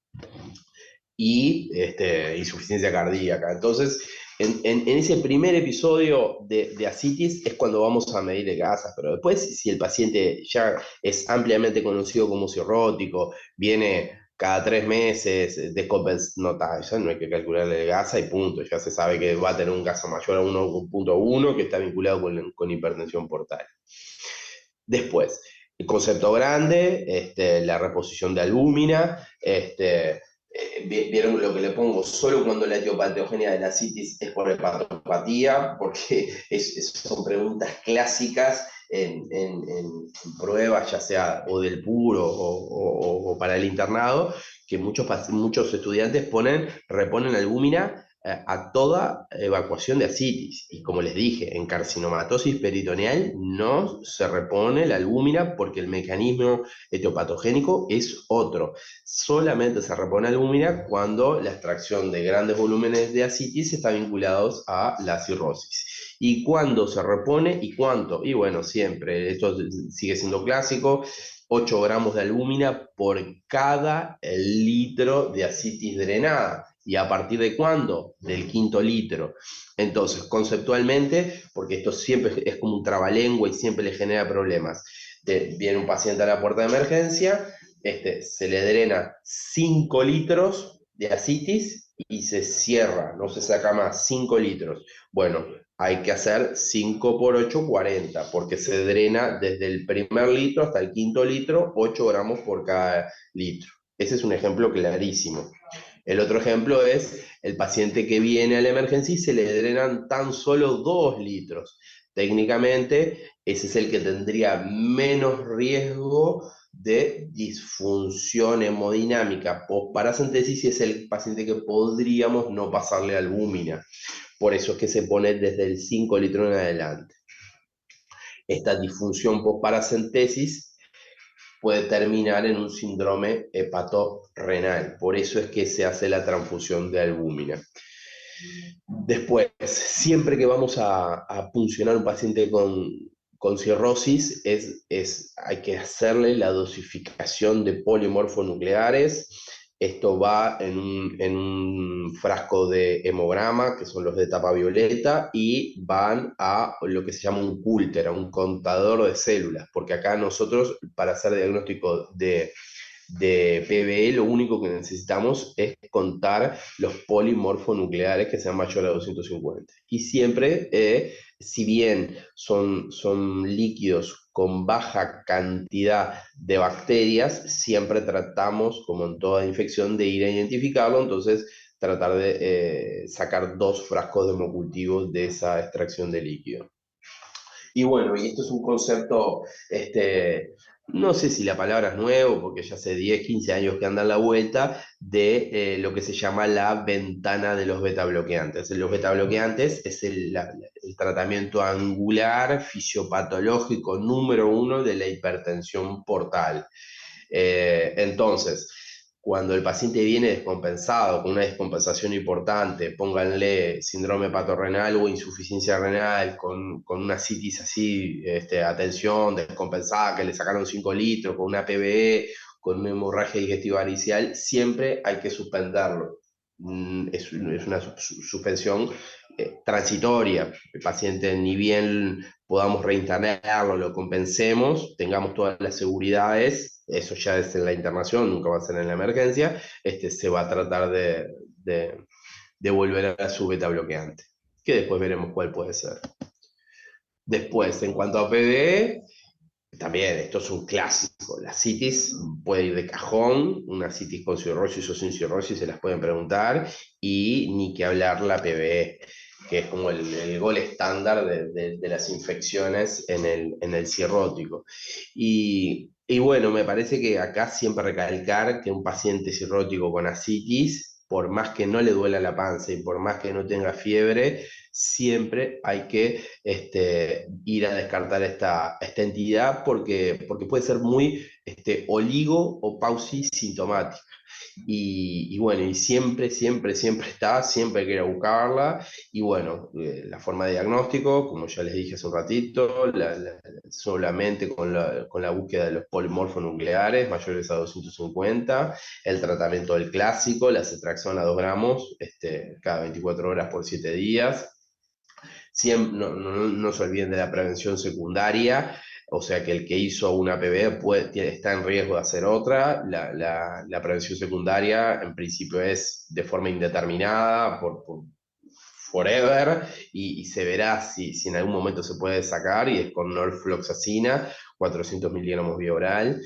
Speaker 1: y insuficiencia cardíaca. Entonces, en ese primer episodio de asitis es cuando vamos a medir el Gasa, pero después, si el paciente ya es ampliamente conocido como cirrótico, viene cada 3 meses, ya no hay que calcularle el Gasa y punto, ya se sabe que va a tener un Gasa mayor a 1.1, que está vinculado con hipertensión portal. Después, el concepto grande, la reposición de albúmina, vieron lo que le pongo, solo cuando la etiopatogenia de la citis es por hepatopatía, porque son preguntas clásicas en pruebas, ya sea o del puro o para el internado, que muchos estudiantes reponen albúmina a toda evacuación de asitis. Y como les dije, en carcinomatosis peritoneal no se repone la albúmina porque el mecanismo etiopatogénico es otro. Solamente se repone albúmina cuando la extracción de grandes volúmenes de asitis está vinculados a la cirrosis. ¿Y cuándo se repone y cuánto? Y bueno, siempre, esto sigue siendo clásico, 8 gramos de albúmina por cada litro de asitis drenada. ¿Y a partir de cuándo? Del quinto litro. Entonces, conceptualmente, porque esto siempre es como un trabalengua y siempre le genera problemas, viene un paciente a la puerta de emergencia, se le drena 5 litros de asitis y se cierra, no se saca más, 5 litros. Bueno, hay que hacer 5 por 8, 40, porque se drena desde el primer litro hasta el quinto litro, 8 gramos por cada litro. Ese es un ejemplo clarísimo. El otro ejemplo es el paciente que viene a la emergencia y se le drenan tan solo 2 litros. Técnicamente, ese es el que tendría menos riesgo de disfunción hemodinámica post-paracentesis, y es el paciente que podríamos no pasarle albúmina. Por eso es que se pone desde el 5 litros en adelante. Esta disfunción post-paracentesis puede terminar en un síndrome hepatorrenal. Por eso es que se hace la transfusión de albúmina. Después, siempre que vamos a puncionar un paciente con cirrosis, hay que hacerle la dosificación de polimorfonucleares. Esto va en un frasco de hemograma, que son los de etapa violeta, y van a lo que se llama un cúlter, a un contador de células, porque acá nosotros, para hacer diagnóstico de de PBE, lo único que necesitamos es contar los polimorfonucleares que sean mayores a 250. Y siempre, si bien son líquidos con baja cantidad de bacterias, siempre tratamos, como en toda infección, de ir a identificarlo, entonces tratar de sacar 2 frascos de hemocultivo de esa extracción de líquido. Y bueno, y esto es un concepto, no sé si la palabra es nuevo, porque ya hace 10, 15 años que anda en la vuelta, de lo que se llama la ventana de los betabloqueantes. Los betabloqueantes es el tratamiento angular fisiopatológico número 1 de la hipertensión portal. Entonces, cuando el paciente viene descompensado, con una descompensación importante, pónganle síndrome hepatorrenal o insuficiencia renal, con una citis así, atención, descompensada, que le sacaron 5 litros, con una PBE, con una hemorragia digestiva variceal, siempre hay que suspenderlo. Es una suspensión transitoria. El paciente, ni bien podamos reinternarlo, lo compensemos, tengamos todas las seguridades, eso ya es en la internación, nunca va a ser en la emergencia, se va a tratar de volver a su beta bloqueante, que después veremos cuál puede ser. Después, en cuanto a PBE, también esto es un clásico, la citis puede ir de cajón, una citis con cirrosis o sin cirrosis se las pueden preguntar, y ni que hablar la PBE, que es como el gol estándar de las infecciones en el cirrótico. Y bueno, me parece que acá siempre recalcar que un paciente cirrótico con ascitis, por más que no le duela la panza y por más que no tenga fiebre, siempre hay que ir a descartar esta entidad porque puede ser muy oligo o pausisintomática. Y bueno, y siempre, siempre, siempre está, siempre hay que ir a buscarla. Y bueno, la forma de diagnóstico, como ya les dije hace un ratito, solamente con la búsqueda de los polimorfonucleares mayores a 250, el tratamiento del clásico, la cetraxona 2 gramos, cada 24 horas por 7 días. Siempre, no se olviden de la prevención secundaria, o sea que el que hizo una PBE está en riesgo de hacer otra. La prevención secundaria en principio es de forma indeterminada, por forever, y se verá si en algún momento se puede sacar, y es con norfloxacina, 400 miligramos vía oral.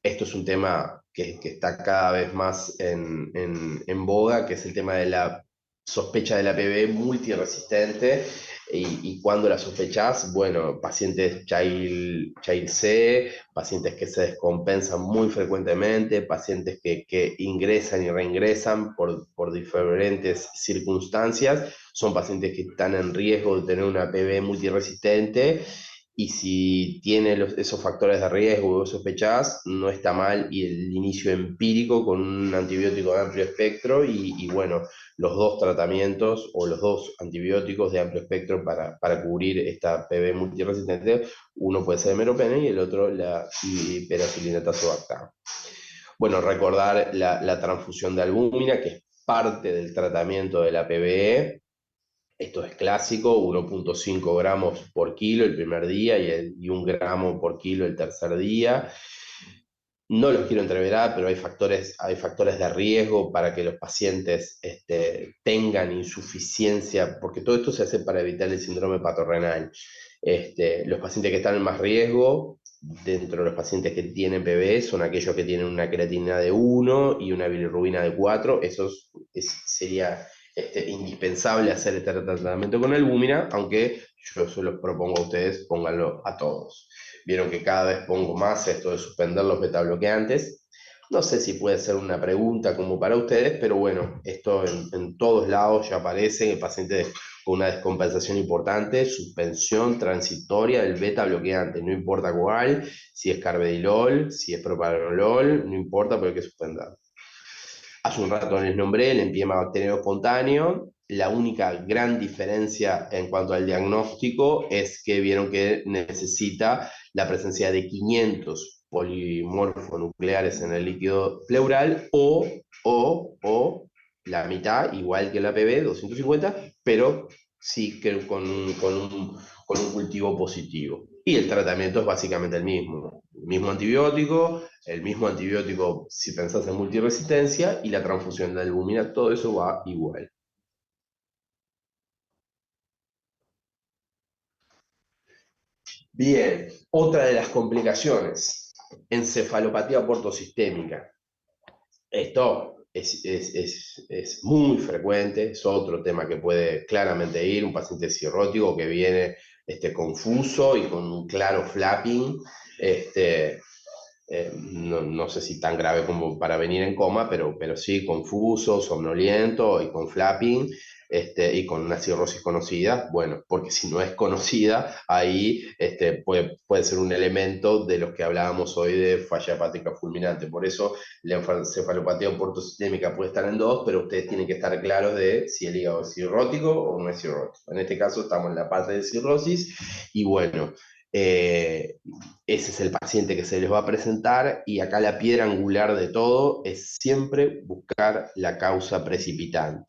Speaker 1: Esto es un tema que está cada vez más en boga, que es el tema de la sospecha de la PBE multiresistente. Y cuando la sospechás, bueno, pacientes Child C, pacientes que se descompensan muy frecuentemente, pacientes que ingresan y reingresan por diferentes circunstancias, son pacientes que están en riesgo de tener una PBE multiresistente. Y si tiene esos factores de riesgo o sospechás, no está mal, y el inicio empírico con un antibiótico de amplio espectro y bueno, los 2 tratamientos o los 2 antibióticos de amplio espectro para cubrir esta PB multiresistente, uno puede ser meropenem y el otro la hiperacilinato azobactam. Bueno, recordar la transfusión de albúmina, que es parte del tratamiento de la PBE. Esto es clásico, 1.5 gramos por kilo el primer día y 1 gramo por kilo el tercer día. No los quiero entreverar, pero hay factores de riesgo para que los pacientes tengan insuficiencia, porque todo esto se hace para evitar el síndrome hepatorrenal. Los pacientes que están en más riesgo, dentro de los pacientes que tienen PBE, son aquellos que tienen una creatinina de 1 y una bilirrubina de 4. Sería indispensable hacer este tratamiento con albúmina, aunque yo se los propongo a ustedes, pónganlo a todos. Vieron que cada vez pongo más esto de suspender los betabloqueantes. No sé si puede ser una pregunta como para ustedes, pero bueno, esto en todos lados ya aparece, en pacientes con una descompensación importante, suspensión transitoria del beta-bloqueante, no importa cuál, si es carvedilol, si es propranolol, no importa, pero hay que suspender. Hace un rato les nombré el empiema bacteriano espontáneo. La única gran diferencia en cuanto al diagnóstico es que vieron que necesita la presencia de 500 polimorfonucleares en el líquido pleural o la mitad, igual que la PB, 250, pero sí que con un cultivo positivo. Y el tratamiento es básicamente el mismo. el mismo antibiótico si pensás en multiresistencia, y la transfusión de albúmina, todo eso va igual. Bien, otra de las complicaciones, encefalopatía portosistémica. Esto es muy frecuente, es otro tema que puede claramente ir, un paciente cirrótico que viene confuso y con un claro flapping, no sé si tan grave como para venir en coma, pero sí confuso, somnoliento y con flapping, y con una cirrosis conocida. Bueno, porque si no es conocida, ahí puede ser un elemento de los que hablábamos hoy de falla hepática fulminante. Por eso la encefalopatía portosistémica puede estar en dos, pero ustedes tienen que estar claros de si el hígado es cirrótico o no es cirrótico. En este caso estamos en la parte de cirrosis, y bueno, ese es el paciente que se les va a presentar, y acá la piedra angular de todo es siempre buscar la causa precipitante.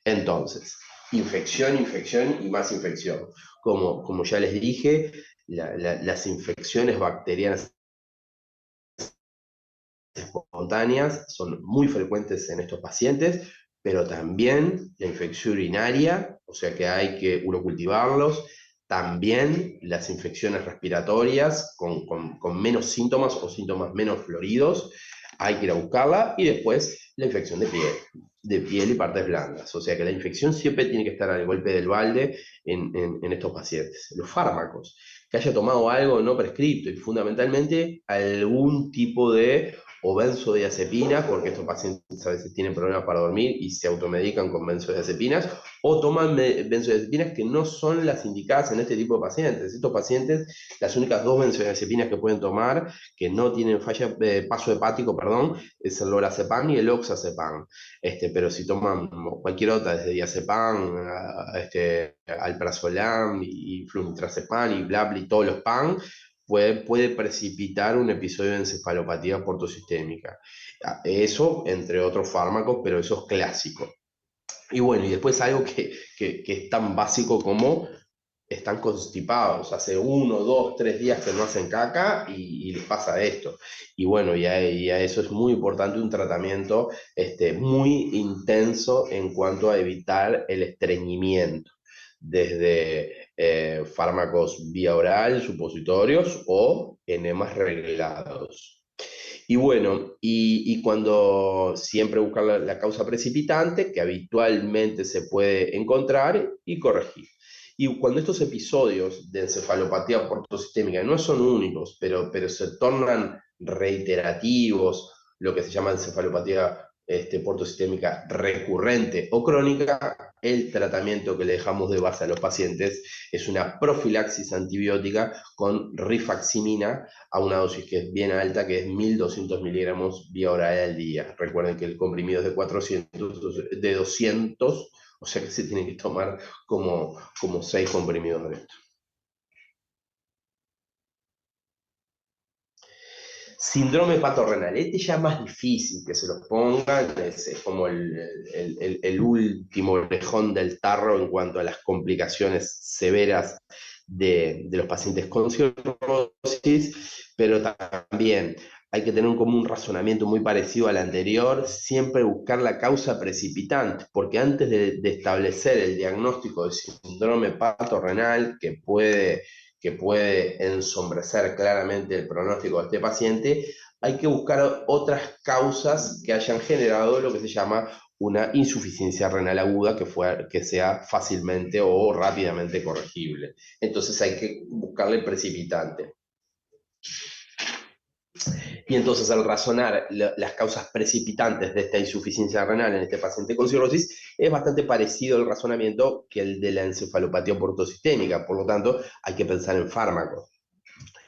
Speaker 1: Entonces, infección, infección y más infección. Como ya les dije, las infecciones bacterianas espontáneas son muy frecuentes en estos pacientes, pero también la infección urinaria, o sea que hay que urocultivarlos, también las infecciones respiratorias con menos síntomas o síntomas menos floridos, hay que ir a buscarla, y después la infección de piel y partes blandas. O sea que la infección siempre tiene que estar al golpe del balde en estos pacientes. Los fármacos, que haya tomado algo no prescripto, y fundamentalmente algún tipo de o benzodiazepinas, porque estos pacientes a veces tienen problemas para dormir y se automedican con benzodiazepinas, o toman benzodiazepinas que no son las indicadas en este tipo de pacientes. Estos pacientes, las únicas dos benzodiazepinas que pueden tomar, que no tienen paso hepático, perdón, es el lorazepam y el oxazepam. Pero si toman cualquier otra, desde diazepam, alprazolam y flunitrazepam y blabli, todos los PAN, puede precipitar un episodio de encefalopatía portosistémica. Eso, entre otros fármacos, pero eso es clásico. Y bueno, y después algo que es tan básico como están constipados, hace 1, 2, 3 días que no hacen caca y les pasa esto. Y bueno, y a eso es muy importante un tratamiento muy intenso en cuanto a evitar el estreñimiento, desde fármacos vía oral, supositorios o enemas reglados. Y bueno, y cuando siempre buscar la causa precipitante, que habitualmente se puede encontrar y corregir. Y cuando estos episodios de encefalopatía portosistémica no son únicos, pero se tornan reiterativos, lo que se llama encefalopatía portosistémica recurrente o crónica, el tratamiento que le dejamos de base a los pacientes es una profilaxis antibiótica con rifaximina a una dosis que es bien alta, que es 1200 miligramos vía oral al día. Recuerden que el comprimido es de 200, o sea que se tiene que tomar como 6 comprimidos de esto. Síndrome hepatorenal, este ya es más difícil que se los pongan, es como el último orejón del tarro en cuanto a las complicaciones severas de los pacientes con cirrosis, pero también hay que tener como un razonamiento muy parecido al anterior, siempre buscar la causa precipitante, porque antes de establecer el diagnóstico de síndrome hepatorenal, que puede ensombrecer claramente el pronóstico de este paciente, hay que buscar otras causas que hayan generado lo que se llama una insuficiencia renal aguda que sea fácilmente o rápidamente corregible. Entonces hay que buscarle el precipitante. Y entonces al razonar las causas precipitantes de esta insuficiencia renal en este paciente con cirrosis, es bastante parecido el razonamiento que el de la encefalopatía portosistémica. Por lo tanto, hay que pensar en fármacos.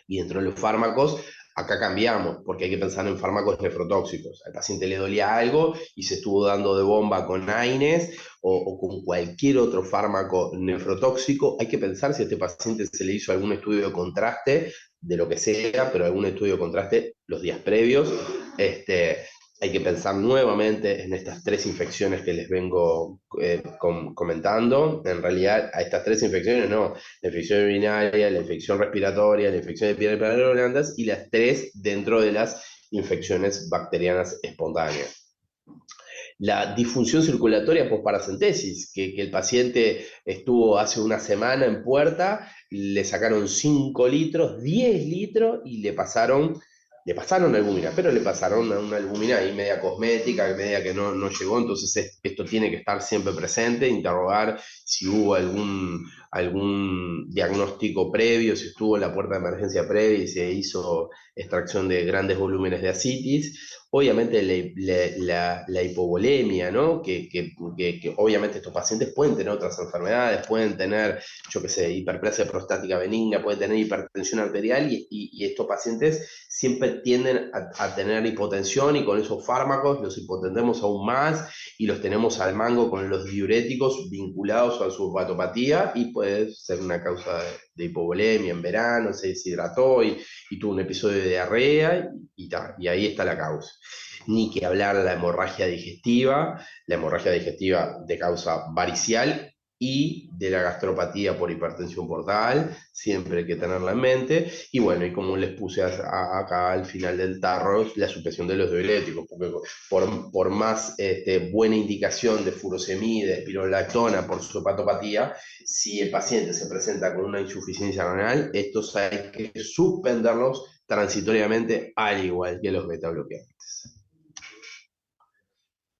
Speaker 1: Y dentro de los fármacos, acá cambiamos, porque hay que pensar en fármacos nefrotóxicos. Al paciente le dolía algo y se estuvo dando de bomba con AINES o con cualquier otro fármaco nefrotóxico. Hay que pensar si a este paciente se le hizo algún estudio de contraste, de lo que sea, pero algún estudio de contraste los días previos, hay que pensar nuevamente en estas 3 infecciones que les vengo comentando. En realidad, a estas 3 infecciones no, la infección urinaria, la infección respiratoria, la infección de piel de blandas y las 3 dentro de las infecciones bacterianas espontáneas. La disfunción circulatoria posparacentesis, que el paciente estuvo hace una semana en puerta, le sacaron 5 litros, 10 litros y le pasaron albúmina, pero le pasaron una albúmina ahí media cosmética, media que no llegó, entonces esto tiene que estar siempre presente, interrogar si hubo algún diagnóstico previo, si estuvo en la puerta de emergencia previa y se hizo extracción de grandes volúmenes de ascitis. Obviamente la hipovolemia, ¿no? Que obviamente estos pacientes pueden tener otras enfermedades, pueden tener, yo qué sé, hiperplasia prostática benigna, pueden tener hipertensión arterial y estos pacientes siempre tienden a tener hipotensión y con esos fármacos los hipotendemos aún más y los tenemos al mango con los diuréticos vinculados a su hepatopatía y puede ser una causa de hipovolemia en verano, se deshidrató y tuvo un episodio de diarrea y ahí está la causa. Ni que hablar de la hemorragia digestiva de causa varicial y de la gastropatía por hipertensión portal, siempre hay que tenerla en mente. Y bueno, y como les puse acá al final del tarro, la supresión de los diuréticos, porque por más buena indicación de furosemida, de espirolactona por su hepatopatía, si el paciente se presenta con una insuficiencia renal, estos hay que suspenderlos transitoriamente, al igual que los beta bloqueantes.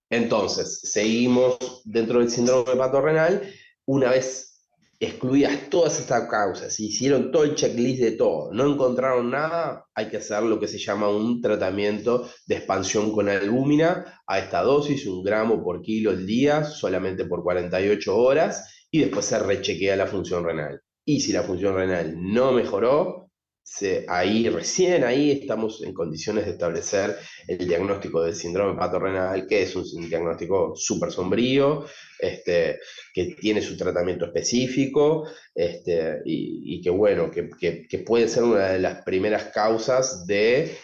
Speaker 1: Entonces, seguimos dentro del síndrome hepatorrenal. Una vez excluidas todas estas causas, hicieron todo el checklist de todo, no encontraron nada, hay que hacer lo que se llama un tratamiento de expansión con albúmina a esta dosis, 1 gramo por kilo al día, solamente por 48 horas, y después se rechequea la función renal. Y si la función renal no mejoró, recién ahí estamos en condiciones de establecer el diagnóstico del síndrome hepatorrenal, que es un diagnóstico súper sombrío, que tiene su tratamiento específico, y que bueno, que puede ser una de las primeras causas de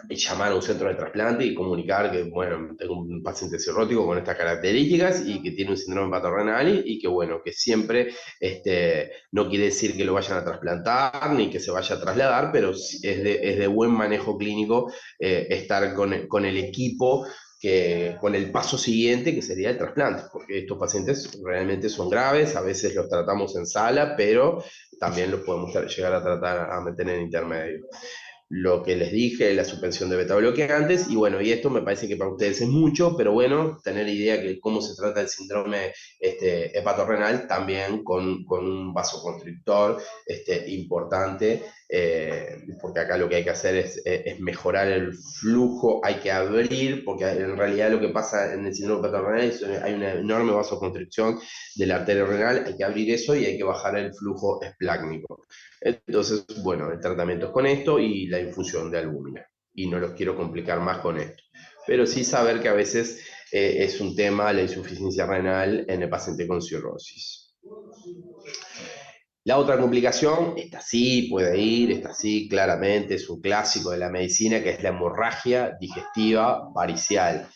Speaker 1: llamar a un centro de trasplante y comunicar que, bueno, tengo un paciente cirrótico con estas características y que tiene un síndrome hepatorrenal y que, bueno, que siempre no quiere decir que lo vayan a trasplantar ni que se vaya a trasladar, pero es de buen manejo clínico estar con el equipo con el paso siguiente, que sería el trasplante, porque estos pacientes realmente son graves, a veces los tratamos en sala, pero también los podemos llegar a tratar, a meter en intermedio. Lo que les dije, la suspensión de beta bloqueantes, y bueno, y esto me parece que para ustedes es mucho, pero bueno, tener idea de cómo se trata el síndrome hepatorrenal también con un vasoconstrictor importante, porque acá lo que hay que hacer es mejorar el flujo, hay que abrir, porque en realidad lo que pasa en el síndrome hepatorrenal es que hay una enorme vasoconstricción de la arteria renal, hay que abrir eso y hay que bajar el flujo esplácnico. Entonces, bueno, el tratamiento es con esto y la infusión de albúmina. Y no los quiero complicar más con esto. Pero sí saber que a veces es un tema la insuficiencia renal en el paciente con cirrosis. La otra complicación, esta sí puede ir, esta sí claramente es un clásico de la medicina, que es la hemorragia digestiva varicial.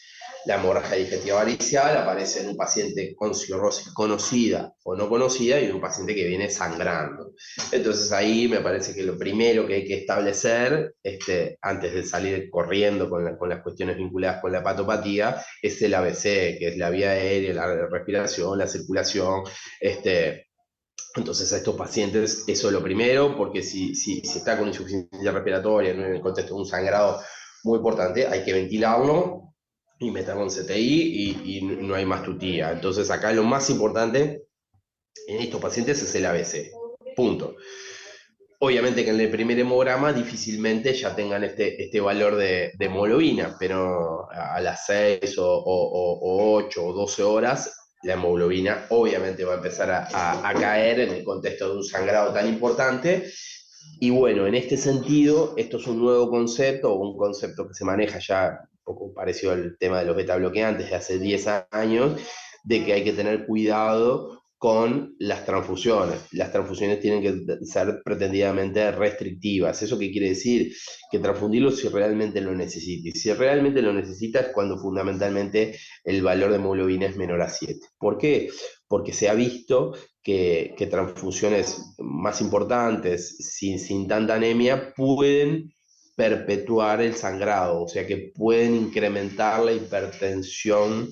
Speaker 1: La hemorragia digestiva varicial aparece en un paciente con cirrosis conocida o no conocida y en un paciente que viene sangrando. Entonces ahí me parece que lo primero que hay que establecer, antes de salir corriendo con las cuestiones vinculadas con la hepatopatía, es el ABC, que es la vía aérea, la respiración, la circulación. Entonces a estos pacientes eso es lo primero, porque si está con insuficiencia respiratoria en el contexto de un sangrado muy importante, hay que ventilarlo y meterlo en CTI y no hay más tutía. Entonces acá lo más importante en estos pacientes es el ABC. Punto. Obviamente que en el primer hemograma difícilmente ya tengan este valor de hemoglobina, pero a las 6 o 8 o 12 horas la hemoglobina obviamente va a empezar a caer en el contexto de un sangrado tan importante. Y bueno, en este sentido, esto es un nuevo concepto, o un concepto que se maneja ya un poco parecido al tema de los beta bloqueantes de hace 10 años, de que hay que tener cuidado con las transfusiones. Las transfusiones tienen que ser pretendidamente restrictivas. ¿Eso qué quiere decir? Que transfundirlo si realmente lo necesita. Y si realmente lo necesita es cuando fundamentalmente el valor de hemoglobina es menor a 7. ¿Por qué? Porque se ha visto que transfusiones más importantes, sin tanta anemia, pueden perpetuar el sangrado, o sea que pueden incrementar la hipertensión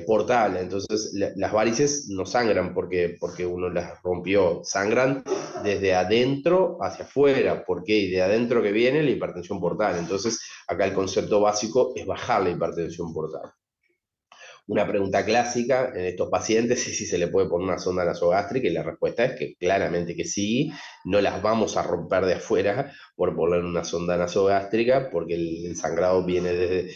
Speaker 1: portal. Entonces, las varices no sangran porque uno las rompió, sangran desde adentro hacia afuera. ¿Por qué? Y de adentro que viene la hipertensión portal. Entonces, acá el concepto básico es bajar la hipertensión portal. Una pregunta clásica en estos pacientes es si se le puede poner una sonda nasogástrica, y la respuesta es que claramente que sí. No las vamos a romper de afuera por poner una sonda nasogástrica, porque el sangrado viene desde,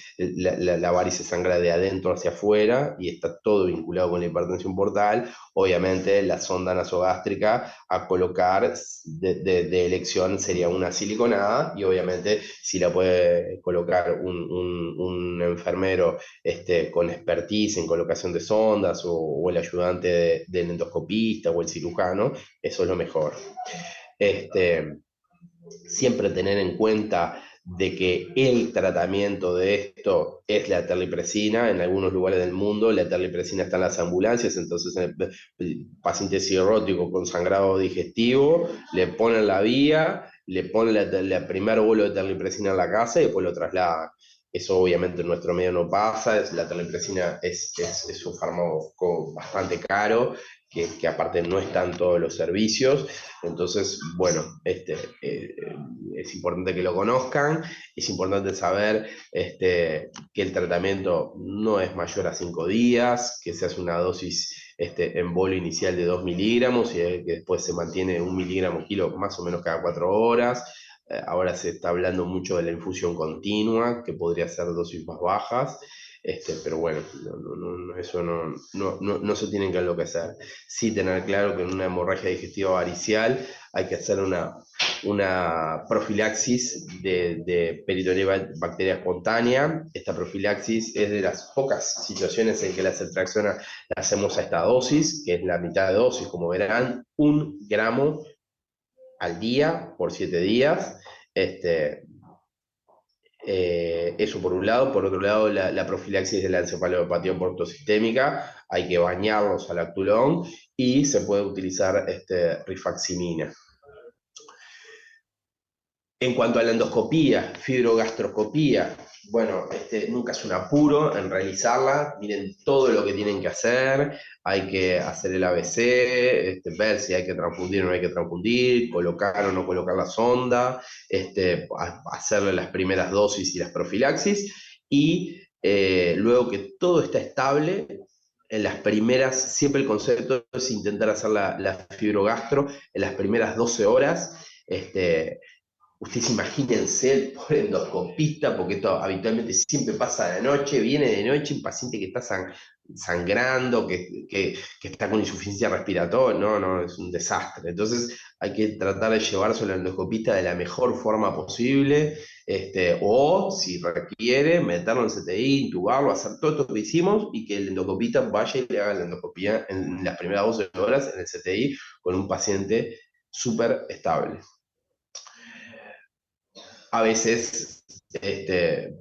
Speaker 1: la varice sangra de adentro hacia afuera y está todo vinculado con la hipertensión portal. Obviamente la sonda nasogástrica a colocar de elección sería una siliconada, y obviamente si la puede colocar un enfermero con expertise en colocación de sondas, o el ayudante del endoscopista o el cirujano, eso es lo mejor. Siempre tener en cuenta de que el tratamiento de esto es la terlipresina. En algunos lugares del mundo la terlipresina está en las ambulancias, entonces el paciente cirrótico con sangrado digestivo le ponen la vía, le ponen la primer bolo de terlipresina en la casa y después lo trasladan. Eso obviamente en nuestro medio no pasa. La terlipresina es un fármaco bastante caro, que aparte no está en todos los servicios. Entonces, bueno, es importante que lo conozcan. Es importante saber que el tratamiento no es mayor a 5 días, que se hace una dosis en bolo inicial de 2 miligramos, y que después se mantiene 1 miligramo kilo más o menos cada 4 horas. Ahora se está hablando mucho de la infusión continua, que podría ser dosis más bajas. Pero bueno, eso no se tienen que enloquecer. Sí tener claro que en una hemorragia digestiva variceal hay que hacer una profilaxis de peritoneo bacteria espontánea. Esta profilaxis es de las pocas situaciones en que la ceftriaxona la hacemos a esta dosis, que es la mitad de dosis, como verán, 1 gramo al día por 7 días. Eso por un lado. Por otro lado, la profilaxis de la encefalopatía portosistémica, hay que bañarlos al lactulón, y se puede utilizar rifaximina. En cuanto a la endoscopía, fibrogastroscopía, bueno, nunca es un apuro en realizarla. Miren todo lo que tienen que hacer. Hay que hacer el ABC, ver si hay que transfundir o no hay que transfundir, colocar o no colocar la sonda, hacerle las primeras dosis y las profilaxis, y luego que todo está estable, en las primeras, siempre el concepto es intentar hacer la fibrogastro en las primeras 12 horas. Ustedes imagínense el pobre endoscopista, porque esto habitualmente siempre pasa de noche, viene de noche un paciente que está sangrando, que está con insuficiencia respiratoria. No, es un desastre. Entonces hay que tratar de llevárselo al endoscopista de la mejor forma posible, o si requiere, meterlo en CTI, intubarlo, hacer todo esto que hicimos, y que el endoscopista vaya y le haga la endoscopía en las primeras 12 horas en el CTI con un paciente súper estable. A veces,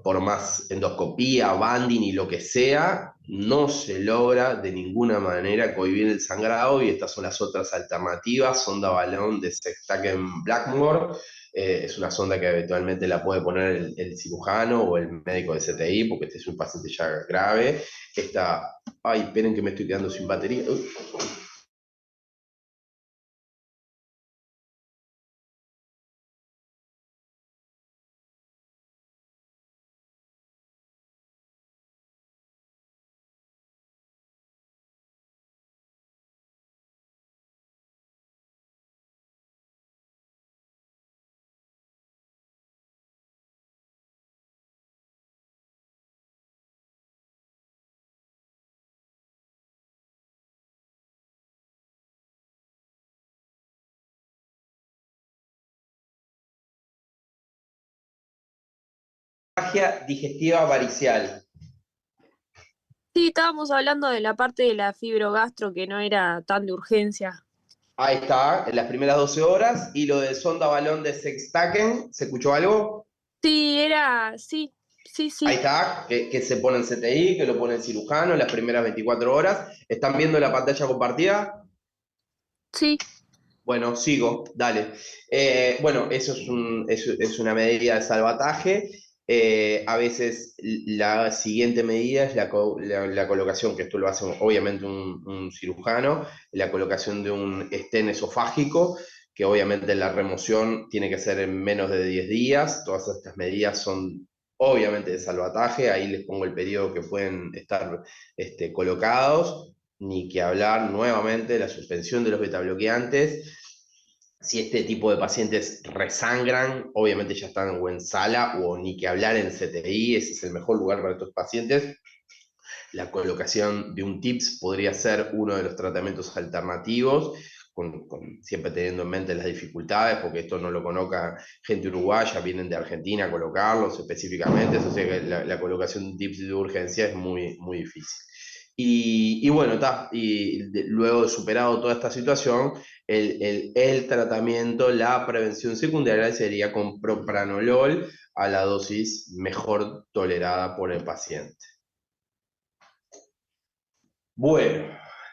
Speaker 1: por más endoscopía, banding y lo que sea, no se logra de ninguna manera cohibir el sangrado, y estas son las otras alternativas. Sonda balón de Sextaken Blackmore, es una sonda que habitualmente la puede poner el cirujano o el médico de CTI, porque este es un paciente ya grave. Ay, esperen que me estoy quedando sin batería. Hemorragia digestiva variceal.
Speaker 4: Sí, estábamos hablando de la parte de la fibrogastro que no era tan de urgencia.
Speaker 1: Ahí está, en las primeras 12 horas. Y lo de sonda balón de Sextaken, ¿se escuchó algo?
Speaker 4: Sí, sí, sí,
Speaker 1: Ahí
Speaker 4: sí,
Speaker 1: está, que se pone en CTI, que lo pone el cirujano en las primeras 24 horas. ¿Están viendo la pantalla compartida?
Speaker 4: sí.
Speaker 1: Bueno, sigo, dale. Bueno, es una medida de salvataje. A veces la siguiente medida es la colocación, que esto lo hace obviamente un cirujano, la colocación de un estén esofágico, que obviamente la remoción tiene que ser en menos de 10 días. Todas estas medidas son obviamente de salvataje. Ahí les pongo el periodo que pueden estar colocados. Ni que hablar nuevamente de la suspensión de los betabloqueantes. Si este tipo de pacientes resangran, obviamente ya están o en sala o ni que hablar en CTI, ese es el mejor lugar para estos pacientes. La colocación de un TIPS podría ser uno de los tratamientos alternativos, siempre teniendo en mente las dificultades, porque esto no lo coloca gente uruguaya, vienen de Argentina a colocarlos específicamente, o sea que la colocación de un TIPS de urgencia es muy, muy difícil. Y bueno, luego de superado toda esta situación, el tratamiento, la prevención secundaria sería con propranolol a la dosis mejor tolerada por el paciente. Bueno,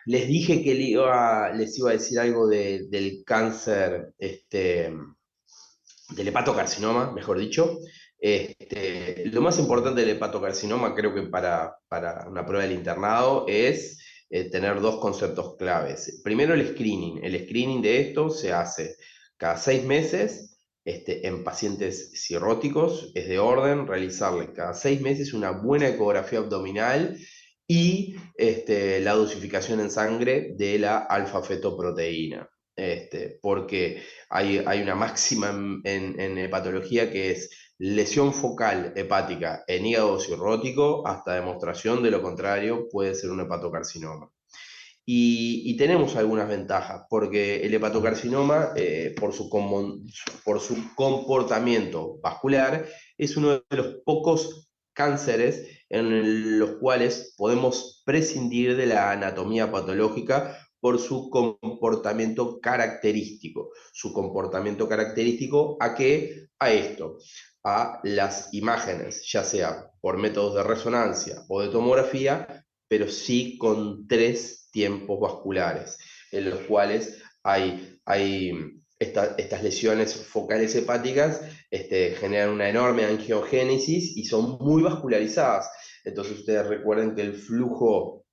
Speaker 1: les dije que les iba a decir algo del cáncer, del hepatocarcinoma, mejor dicho. Lo más importante del hepatocarcinoma, creo que para una prueba del internado, es tener dos conceptos claves. Primero, el screening. El screening de esto se hace cada 6 meses en pacientes cirróticos. Es de orden realizarle cada 6 meses una buena ecografía abdominal y la dosificación en sangre de la alfa-fetoproteína. Porque hay una máxima en hepatología que es lesión focal hepática en hígado cirrótico, hasta demostración de lo contrario puede ser un hepatocarcinoma. Y tenemos algunas ventajas, porque el hepatocarcinoma, por su comportamiento vascular, es uno de los pocos cánceres en los cuales podemos prescindir de la anatomía patológica por su comportamiento característico. ¿Su comportamiento característico a qué? A esto, a las imágenes, ya sea por métodos de resonancia o de tomografía, pero sí con 3 tiempos vasculares, en los cuales hay estas lesiones focales hepáticas generan una enorme angiogénesis y son muy vascularizadas. Entonces ustedes recuerden que el flujo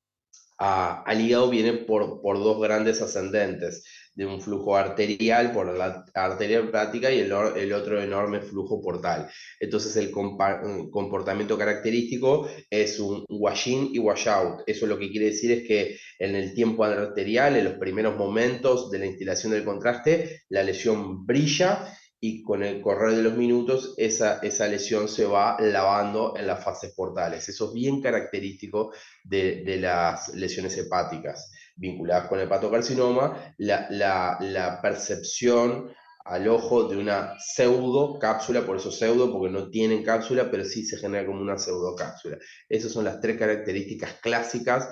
Speaker 1: al hígado viene por dos grandes ascendentes, de un flujo arterial por la arteria hepática y el otro enorme flujo portal. Entonces el comportamiento característico es un wash in y wash out. Eso lo que quiere decir es que en el tiempo arterial, en los primeros momentos de la instilación del contraste, la lesión brilla y con el correr de los minutos esa lesión se va lavando en las fases portales. Eso es bien característico de las lesiones hepáticas vinculadas con el hepatocarcinoma, la percepción al ojo de una pseudo cápsula, por eso pseudo, porque no tienen cápsula, pero sí se genera como una pseudo cápsula. Esas son las 3 características clásicas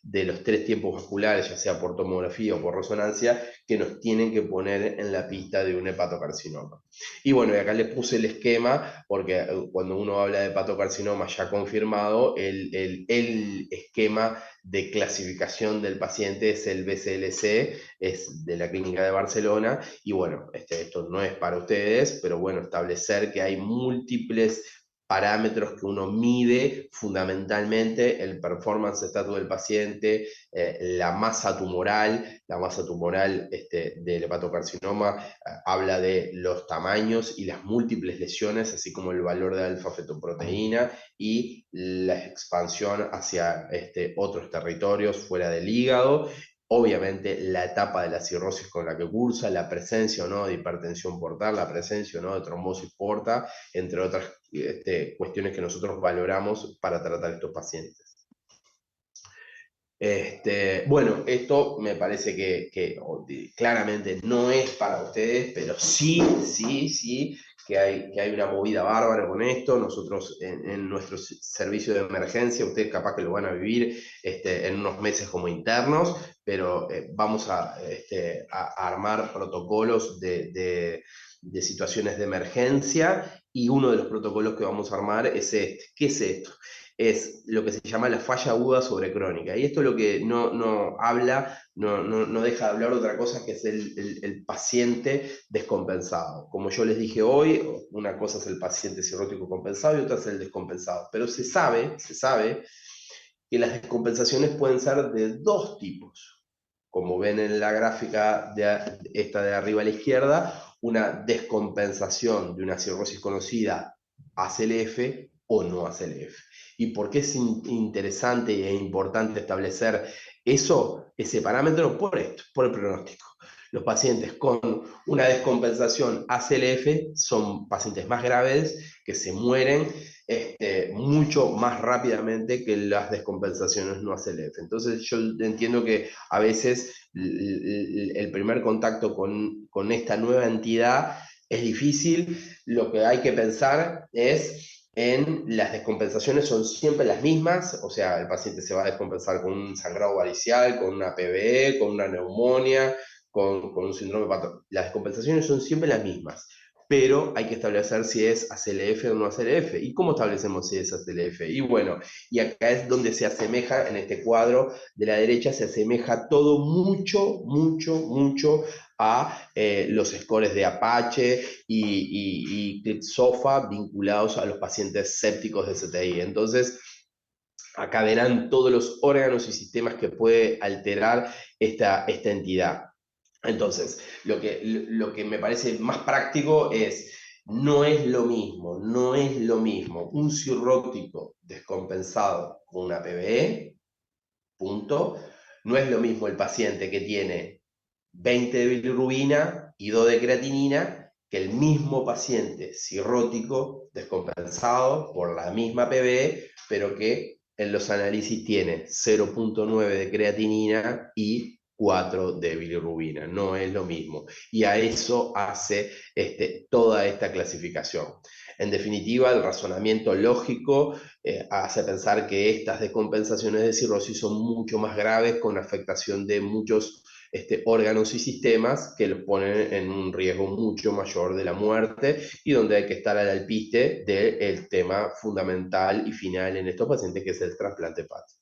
Speaker 1: de los 3 tiempos vasculares, ya sea por tomografía o por resonancia, que nos tienen que poner en la pista de un hepatocarcinoma. Y bueno, y acá les puse el esquema, porque cuando uno habla de hepatocarcinoma ya confirmado, el esquema de clasificación del paciente es el BCLC, es de la Clínica de Barcelona, y bueno, esto no es para ustedes, pero bueno, establecer que hay múltiples parámetros que uno mide, fundamentalmente el performance status del paciente, la masa tumoral del hepatocarcinoma habla de los tamaños y las múltiples lesiones, así como el valor de alfa-fetoproteína y la expansión hacia otros territorios fuera del hígado. Obviamente la etapa de la cirrosis con la que cursa, la presencia o no de hipertensión portal, la presencia o no de trombosis porta, entre otras cuestiones que nosotros valoramos para tratar estos pacientes. Bueno, esto me parece que claramente no es para ustedes, pero sí que hay una movida bárbara con esto. Nosotros en nuestro servicio de emergencia, ustedes capaz que lo van a vivir en unos meses como internos, pero vamos a armar protocolos de situaciones de emergencia, y uno de los protocolos que vamos a armar es este. ¿Qué es esto? Es lo que se llama la falla aguda sobre crónica. Y esto es lo que no habla, no deja de hablar otra cosa, que es el paciente descompensado. Como yo les dije hoy, una cosa es el paciente cirrótico compensado y otra es el descompensado. Pero se sabe que las descompensaciones pueden ser de dos tipos. Como ven en la gráfica esta de arriba a la izquierda, una descompensación de una cirrosis conocida ACLF o no ACLF. ¿Y por qué es interesante e importante establecer ese parámetro? Por esto, por el pronóstico. Los pacientes con una descompensación ACLF son pacientes más graves, que se mueren mucho más rápidamente que las descompensaciones no ACLF. Entonces yo entiendo que a veces el primer contacto con esta nueva entidad es difícil. Lo que hay que pensar es en las descompensaciones, son siempre las mismas, o sea, el paciente se va a descompensar con un sangrado varicial, con una PBE, con una neumonía, con un síndrome patológico. Las descompensaciones son siempre las mismas, pero hay que establecer si es ACLF o no ACLF. ¿Y cómo establecemos si es ACLF? Y bueno, y acá es donde se asemeja, en este cuadro de la derecha, se asemeja todo mucho, mucho, mucho a los scores de Apache y ClipSOFA vinculados a los pacientes sépticos de CTI. Entonces, acá verán todos los órganos y sistemas que puede alterar esta entidad. Entonces, lo que me parece más práctico es, no es lo mismo un cirrótico descompensado con una PBE, punto. No es lo mismo el paciente que tiene 20 de bilirrubina y 2 de creatinina, que el mismo paciente cirrótico descompensado por la misma PBE, pero que en los análisis tiene 0.9 de creatinina y 4 de bilirrubina. No es lo mismo. Y a eso hace toda esta clasificación. En definitiva, el razonamiento lógico hace pensar que estas descompensaciones de cirrosis son mucho más graves, con afectación de muchos órganos y sistemas, que los ponen en un riesgo mucho mayor de la muerte, y donde hay que estar al alpiste del tema fundamental y final en estos pacientes, que es el trasplante hepático.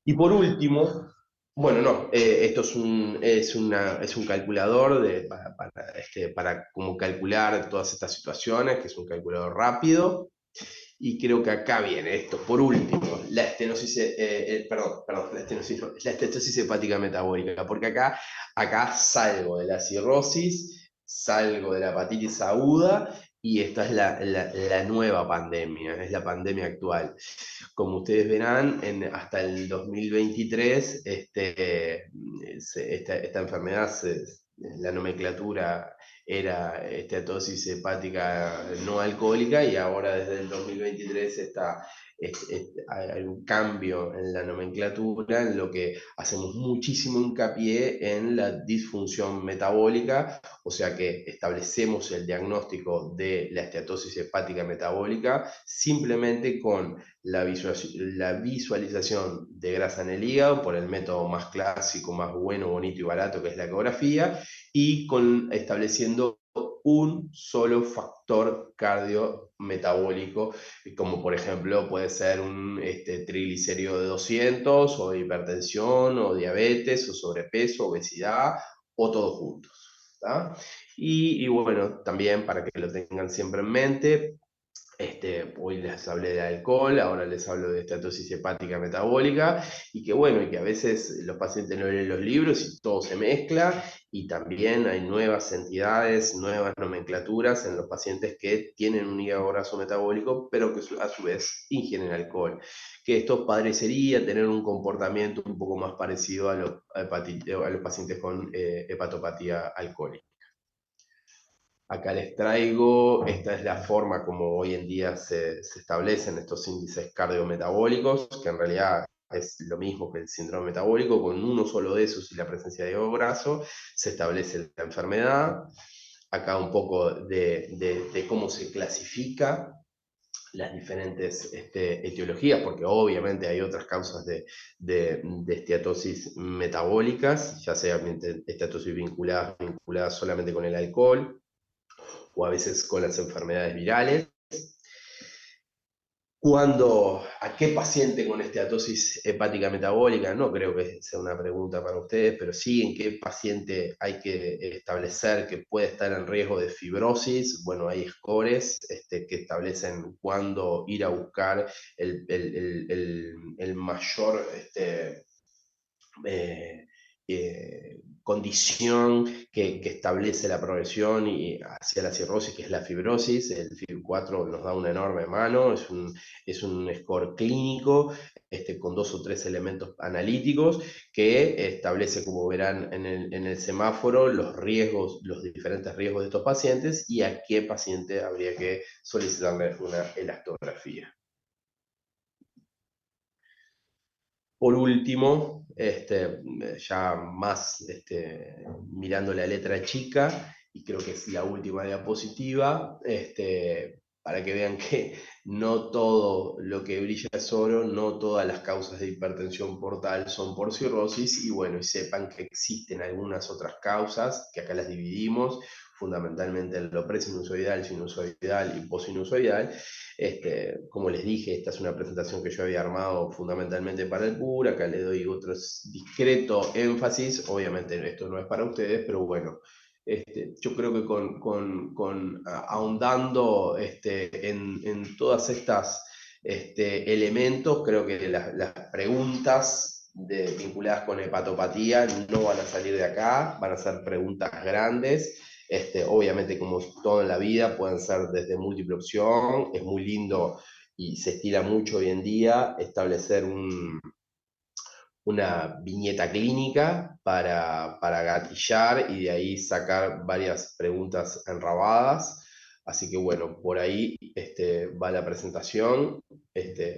Speaker 1: Y por último, bueno, no, esto es un calculador para cómo calcular todas estas situaciones, que es un calculador rápido. Y creo que acá viene esto, por último, la estenosis, la estenosis hepática metabólica, porque acá salgo de la cirrosis, salgo de la hepatitis aguda, y esta es la nueva pandemia, es la pandemia actual. Como ustedes verán, hasta el 2023, esta enfermedad, la nomenclatura era esteatosis hepática no alcohólica, y ahora desde el 2023 hay un cambio en la nomenclatura, en lo que hacemos muchísimo hincapié en la disfunción metabólica, o sea que establecemos el diagnóstico de la esteatosis hepática metabólica simplemente con la visualización de grasa en el hígado por el método más clásico, más bueno, bonito y barato, que es la ecografía, y estableciendo un solo factor cardiometabólico, como por ejemplo puede ser un triglicérido de 200, o hipertensión, o diabetes, o sobrepeso, obesidad, o todos juntos. Y bueno, también para que lo tengan siempre en mente, hoy les hablé de alcohol, ahora les hablo de estatosis hepática metabólica, y que bueno, y que a veces los pacientes no leen los libros y todo se mezcla, y también hay nuevas entidades, nuevas nomenclaturas en los pacientes que tienen un hígado graso metabólico, pero que a su vez ingieren alcohol. Que esto parecería tener un comportamiento un poco más parecido a los pacientes con hepatopatía alcohólica. Acá les traigo, esta es la forma como hoy en día se establecen estos índices cardiometabólicos, que en realidad es lo mismo que el síndrome metabólico. Con uno solo de esos y la presencia de hígado graso se establece la enfermedad. acá un poco de cómo se clasifica las diferentes etiologías, porque obviamente hay otras causas de esteatosis metabólicas, ya sea esteatosis vinculadas solamente con el alcohol, o a veces con las enfermedades virales. ¿A qué paciente con esteatosis hepática metabólica? No creo que sea una pregunta para ustedes, pero sí en qué paciente hay que establecer que puede estar en riesgo de fibrosis. Bueno, hay scores que establecen cuándo ir a buscar el mayor eh, condición que establece la progresión hacia la cirrosis, que es la fibrosis. El FIB4 nos da una enorme mano, es un score clínico con 2 o 3 elementos analíticos que establece, como verán en el semáforo, los diferentes riesgos de estos pacientes y a qué paciente habría que solicitarle una elastografía. Por último, ya más mirando la letra chica, y creo que es la última diapositiva, para que vean que no todo lo que brilla es oro, no todas las causas de hipertensión portal son por cirrosis, y bueno, y sepan que existen algunas otras causas, que acá las dividimos, fundamentalmente en lo presinusoidal, sinusoidal y posinusoidal. Como les dije, esta es una presentación que yo había armado fundamentalmente para el PUR, acá le doy otro discreto énfasis, obviamente esto no es para ustedes, pero bueno, yo creo que ahondando en todas estas elementos, creo que las preguntas vinculadas con hepatopatía no van a salir de acá, van a ser preguntas grandes. Obviamente, como todo en la vida, pueden ser desde múltiple opción. Es muy lindo y se estila mucho hoy en día establecer una viñeta clínica para gatillar y de ahí sacar varias preguntas enrabadas. Así que bueno, por ahí va la presentación.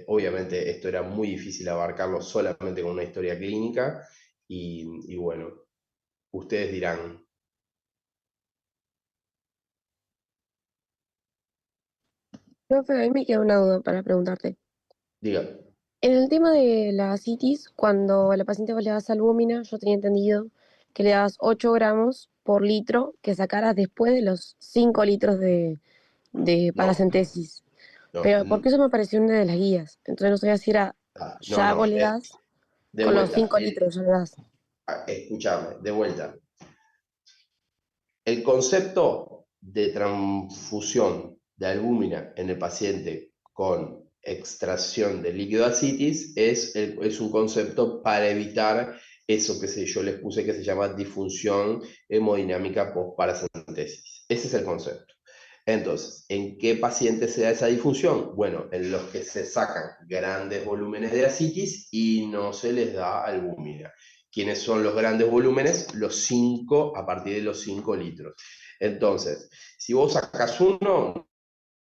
Speaker 1: Obviamente esto era muy difícil abarcarlo solamente con una historia clínica y bueno, ustedes dirán.
Speaker 5: Profe, a mí me queda una duda para preguntarte.
Speaker 1: Diga.
Speaker 5: En el tema de la ascitis, cuando a la paciente vos le das albúmina, yo tenía entendido que le das 8 gramos por litro que sacaras después de los 5 litros de
Speaker 1: No,
Speaker 5: paracentesis. Pero
Speaker 1: no,
Speaker 5: porque eso me pareció una de las guías. Entonces no sabía si era,
Speaker 1: no,
Speaker 5: ya vos
Speaker 1: no,
Speaker 5: le das,
Speaker 1: de
Speaker 5: con los
Speaker 1: vuelta.
Speaker 5: 5 litros ya le das.
Speaker 1: Escúchame, de vuelta. El concepto de transfusión de albúmina en el paciente con extracción de líquido ascitis es un concepto para evitar eso que yo les puse que se llama disfunción hemodinámica post-paracentesis. Ese es el concepto. Entonces, ¿en qué pacientes se da esa disfunción? Bueno, en los que se sacan grandes volúmenes de ascitis y no se les da albúmina. ¿Quiénes son los grandes volúmenes? Los 5, a partir de los 5 litros. Entonces, si vos sacas uno,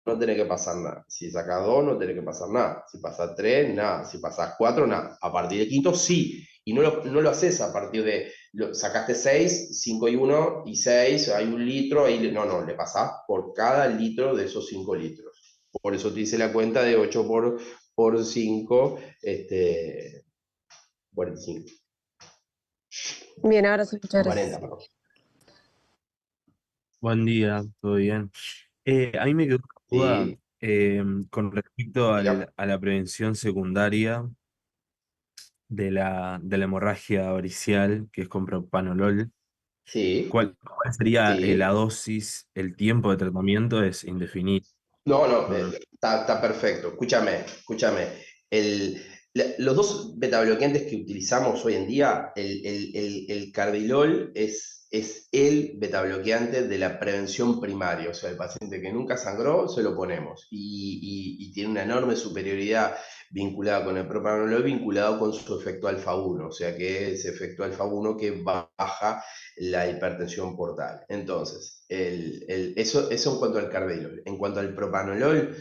Speaker 1: no tenés que pasar nada. Si sacas dos, no tenés que pasar nada. Si pasas tres, nada. Si pasas cuatro, nada. A partir del quinto, sí. Y no lo haces a partir de, sacaste 6, 5 y 1 y 6, hay 1 litro, no, le pasás por cada litro de esos 5 litros. Por eso te hice la cuenta de 8 por 5, 45.
Speaker 5: Bien, ahora sí, muchas
Speaker 1: 40,
Speaker 5: gracias.
Speaker 1: perdón.
Speaker 6: Buen día, ¿todo bien? A mí me quedó una duda
Speaker 1: Sí,
Speaker 6: con respecto
Speaker 1: diga.
Speaker 6: a la prevención secundaria de la hemorragia varicial, que es con propanolol.
Speaker 1: Sí,
Speaker 6: ¿Cuál sería la
Speaker 1: sí.
Speaker 6: dosis? El tiempo de tratamiento es indefinido.
Speaker 1: No,
Speaker 6: No, no.
Speaker 1: está perfecto. Escúchame. Los dos betabloqueantes que utilizamos hoy en día, el Cardilol es el betabloqueante de la prevención primaria. O sea, el paciente que nunca sangró, se lo ponemos. Y tiene una enorme superioridad vinculada con el propranolol, vinculado con su efecto alfa-1. O sea, que es efecto alfa-1 que baja la hipertensión portal. Entonces, eso en cuanto al carvedilol. En cuanto al propanolol,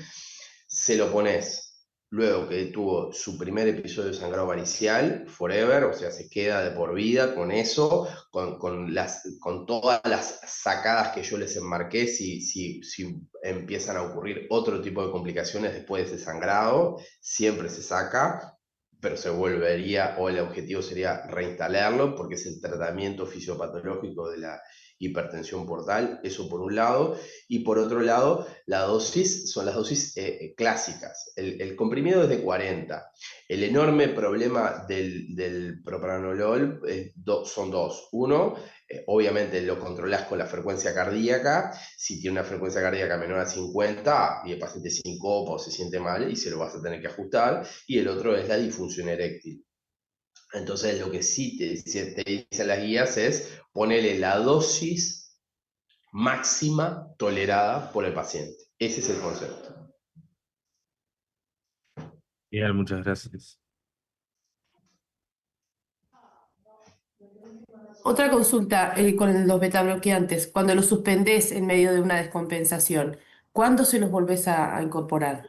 Speaker 1: se lo pones luego que tuvo su primer episodio de sangrado varicial, forever, o sea, se queda de por vida con eso, con todas las sacadas que yo les enmarqué, si empiezan a ocurrir otro tipo de complicaciones después de ese sangrado, siempre se saca, pero se volvería, o el objetivo sería reinstalarlo, porque es el tratamiento fisiopatológico de la hipertensión portal, eso por un lado, y por otro lado, la dosis son las dosis clásicas. El comprimido es de 40. El enorme problema del propranolol son dos. Uno, obviamente lo controlas con la frecuencia cardíaca. Si tiene una frecuencia cardíaca menor a 50 y el paciente sincopa o se siente mal, y se lo vas a tener que ajustar. Y el otro es la disfunción eréctil. Entonces, lo que sí te dicen las guías es ponerle la dosis máxima tolerada por el paciente. Ese es el concepto.
Speaker 6: Bien, muchas gracias.
Speaker 7: Otra consulta con los betabloqueantes, cuando los suspendés en medio de una descompensación, ¿cuándo se los volvés a incorporar?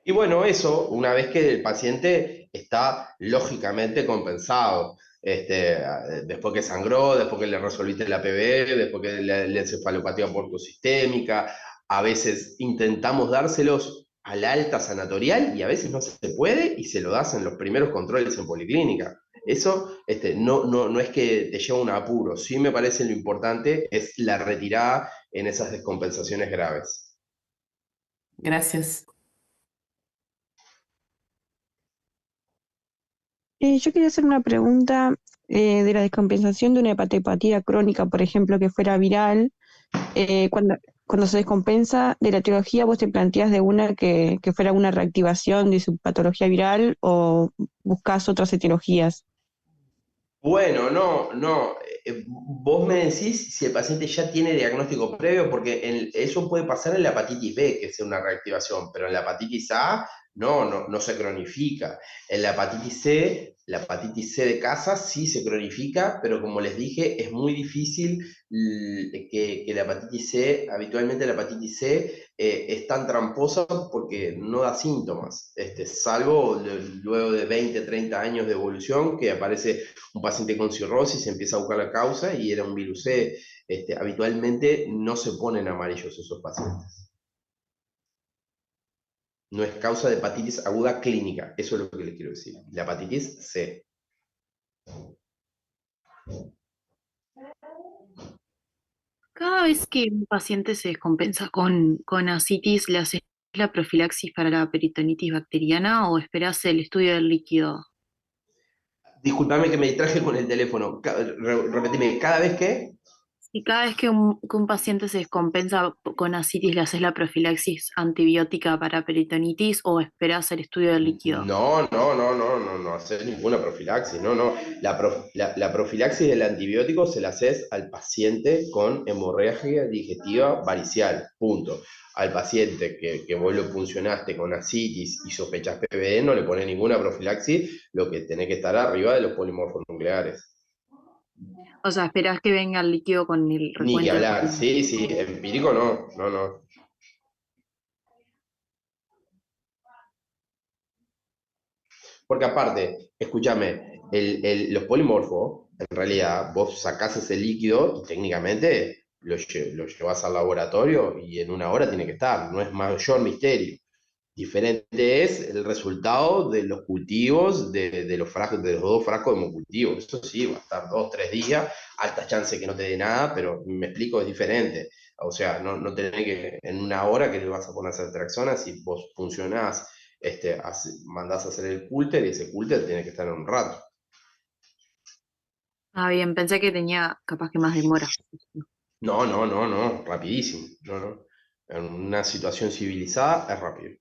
Speaker 1: Y bueno, eso, una vez que el paciente está lógicamente compensado, después que sangró, después que le resolviste la PB, después que la encefalopatía portosistémica, a veces intentamos dárselos al alta sanatorial y a veces no se puede y se lo das en los primeros controles en policlínica. Eso no es que te lleva a un apuro, sí me parece lo importante es la retirada en esas descompensaciones graves.
Speaker 7: Gracias.
Speaker 8: Yo quería hacer una pregunta de la descompensación de una hepatopatía crónica, por ejemplo, que fuera viral. Cuando se descompensa de la etiología, ¿vos te planteás de una que fuera una reactivación de su patología viral o buscás otras etiologías?
Speaker 1: Bueno, no. Vos me decís si el paciente ya tiene diagnóstico previo, porque eso puede pasar en la hepatitis B, que sea una reactivación, pero en la hepatitis A no se cronifica. En la hepatitis C de casa sí se cronifica, pero como les dije, es muy difícil que la hepatitis C, habitualmente la hepatitis C es tan tramposa porque no da síntomas, salvo luego de 20, 30 años de evolución que aparece un paciente con cirrosis, empieza a buscar la causa y era un virus C. Habitualmente no se ponen amarillos esos pacientes. No es causa de hepatitis aguda clínica, eso es lo que les quiero decir. La hepatitis C.
Speaker 9: Cada vez que un paciente se descompensa con ascitis, ¿le haces la profilaxis para la peritonitis bacteriana o esperás el estudio del líquido?
Speaker 1: Disculpame que me distraje con el teléfono. Repetime, ¿cada vez que?
Speaker 9: Y cada vez que un paciente se descompensa con ascitis, ¿le haces la profilaxis antibiótica para peritonitis o esperás el estudio del líquido?
Speaker 1: No haces ninguna profilaxis, no. La profilaxis del antibiótico se la haces al paciente con hemorragia digestiva varicial, punto. Al paciente que vos lo puncionaste con ascitis y sospechás PBE, no le pones ninguna profilaxis, lo que tenés que estar arriba de los polimorfos nucleares.
Speaker 9: O sea, esperás que venga el líquido con el
Speaker 1: Ni que
Speaker 9: recuento.
Speaker 1: hablar, sí, empírico no. Porque aparte, escúchame, los polimorfos, en realidad, vos sacás ese líquido y técnicamente lo llevas al laboratorio y en una hora tiene que estar, no es mayor misterio. Diferente es el resultado de los cultivos, de los dos frascos de hemocultivo. Eso sí, va a estar 2, 3 días, alta chance que no te dé nada, pero me explico, es diferente. O sea, no tenés que, en una hora que le vas a poner esa traxona, si vos funcionás, mandás a hacer el cúlter y ese cúlter tiene que estar en un rato.
Speaker 9: Ah, bien, pensé que tenía capaz que más demora.
Speaker 1: No, rapidísimo. No. En una situación civilizada es rápido.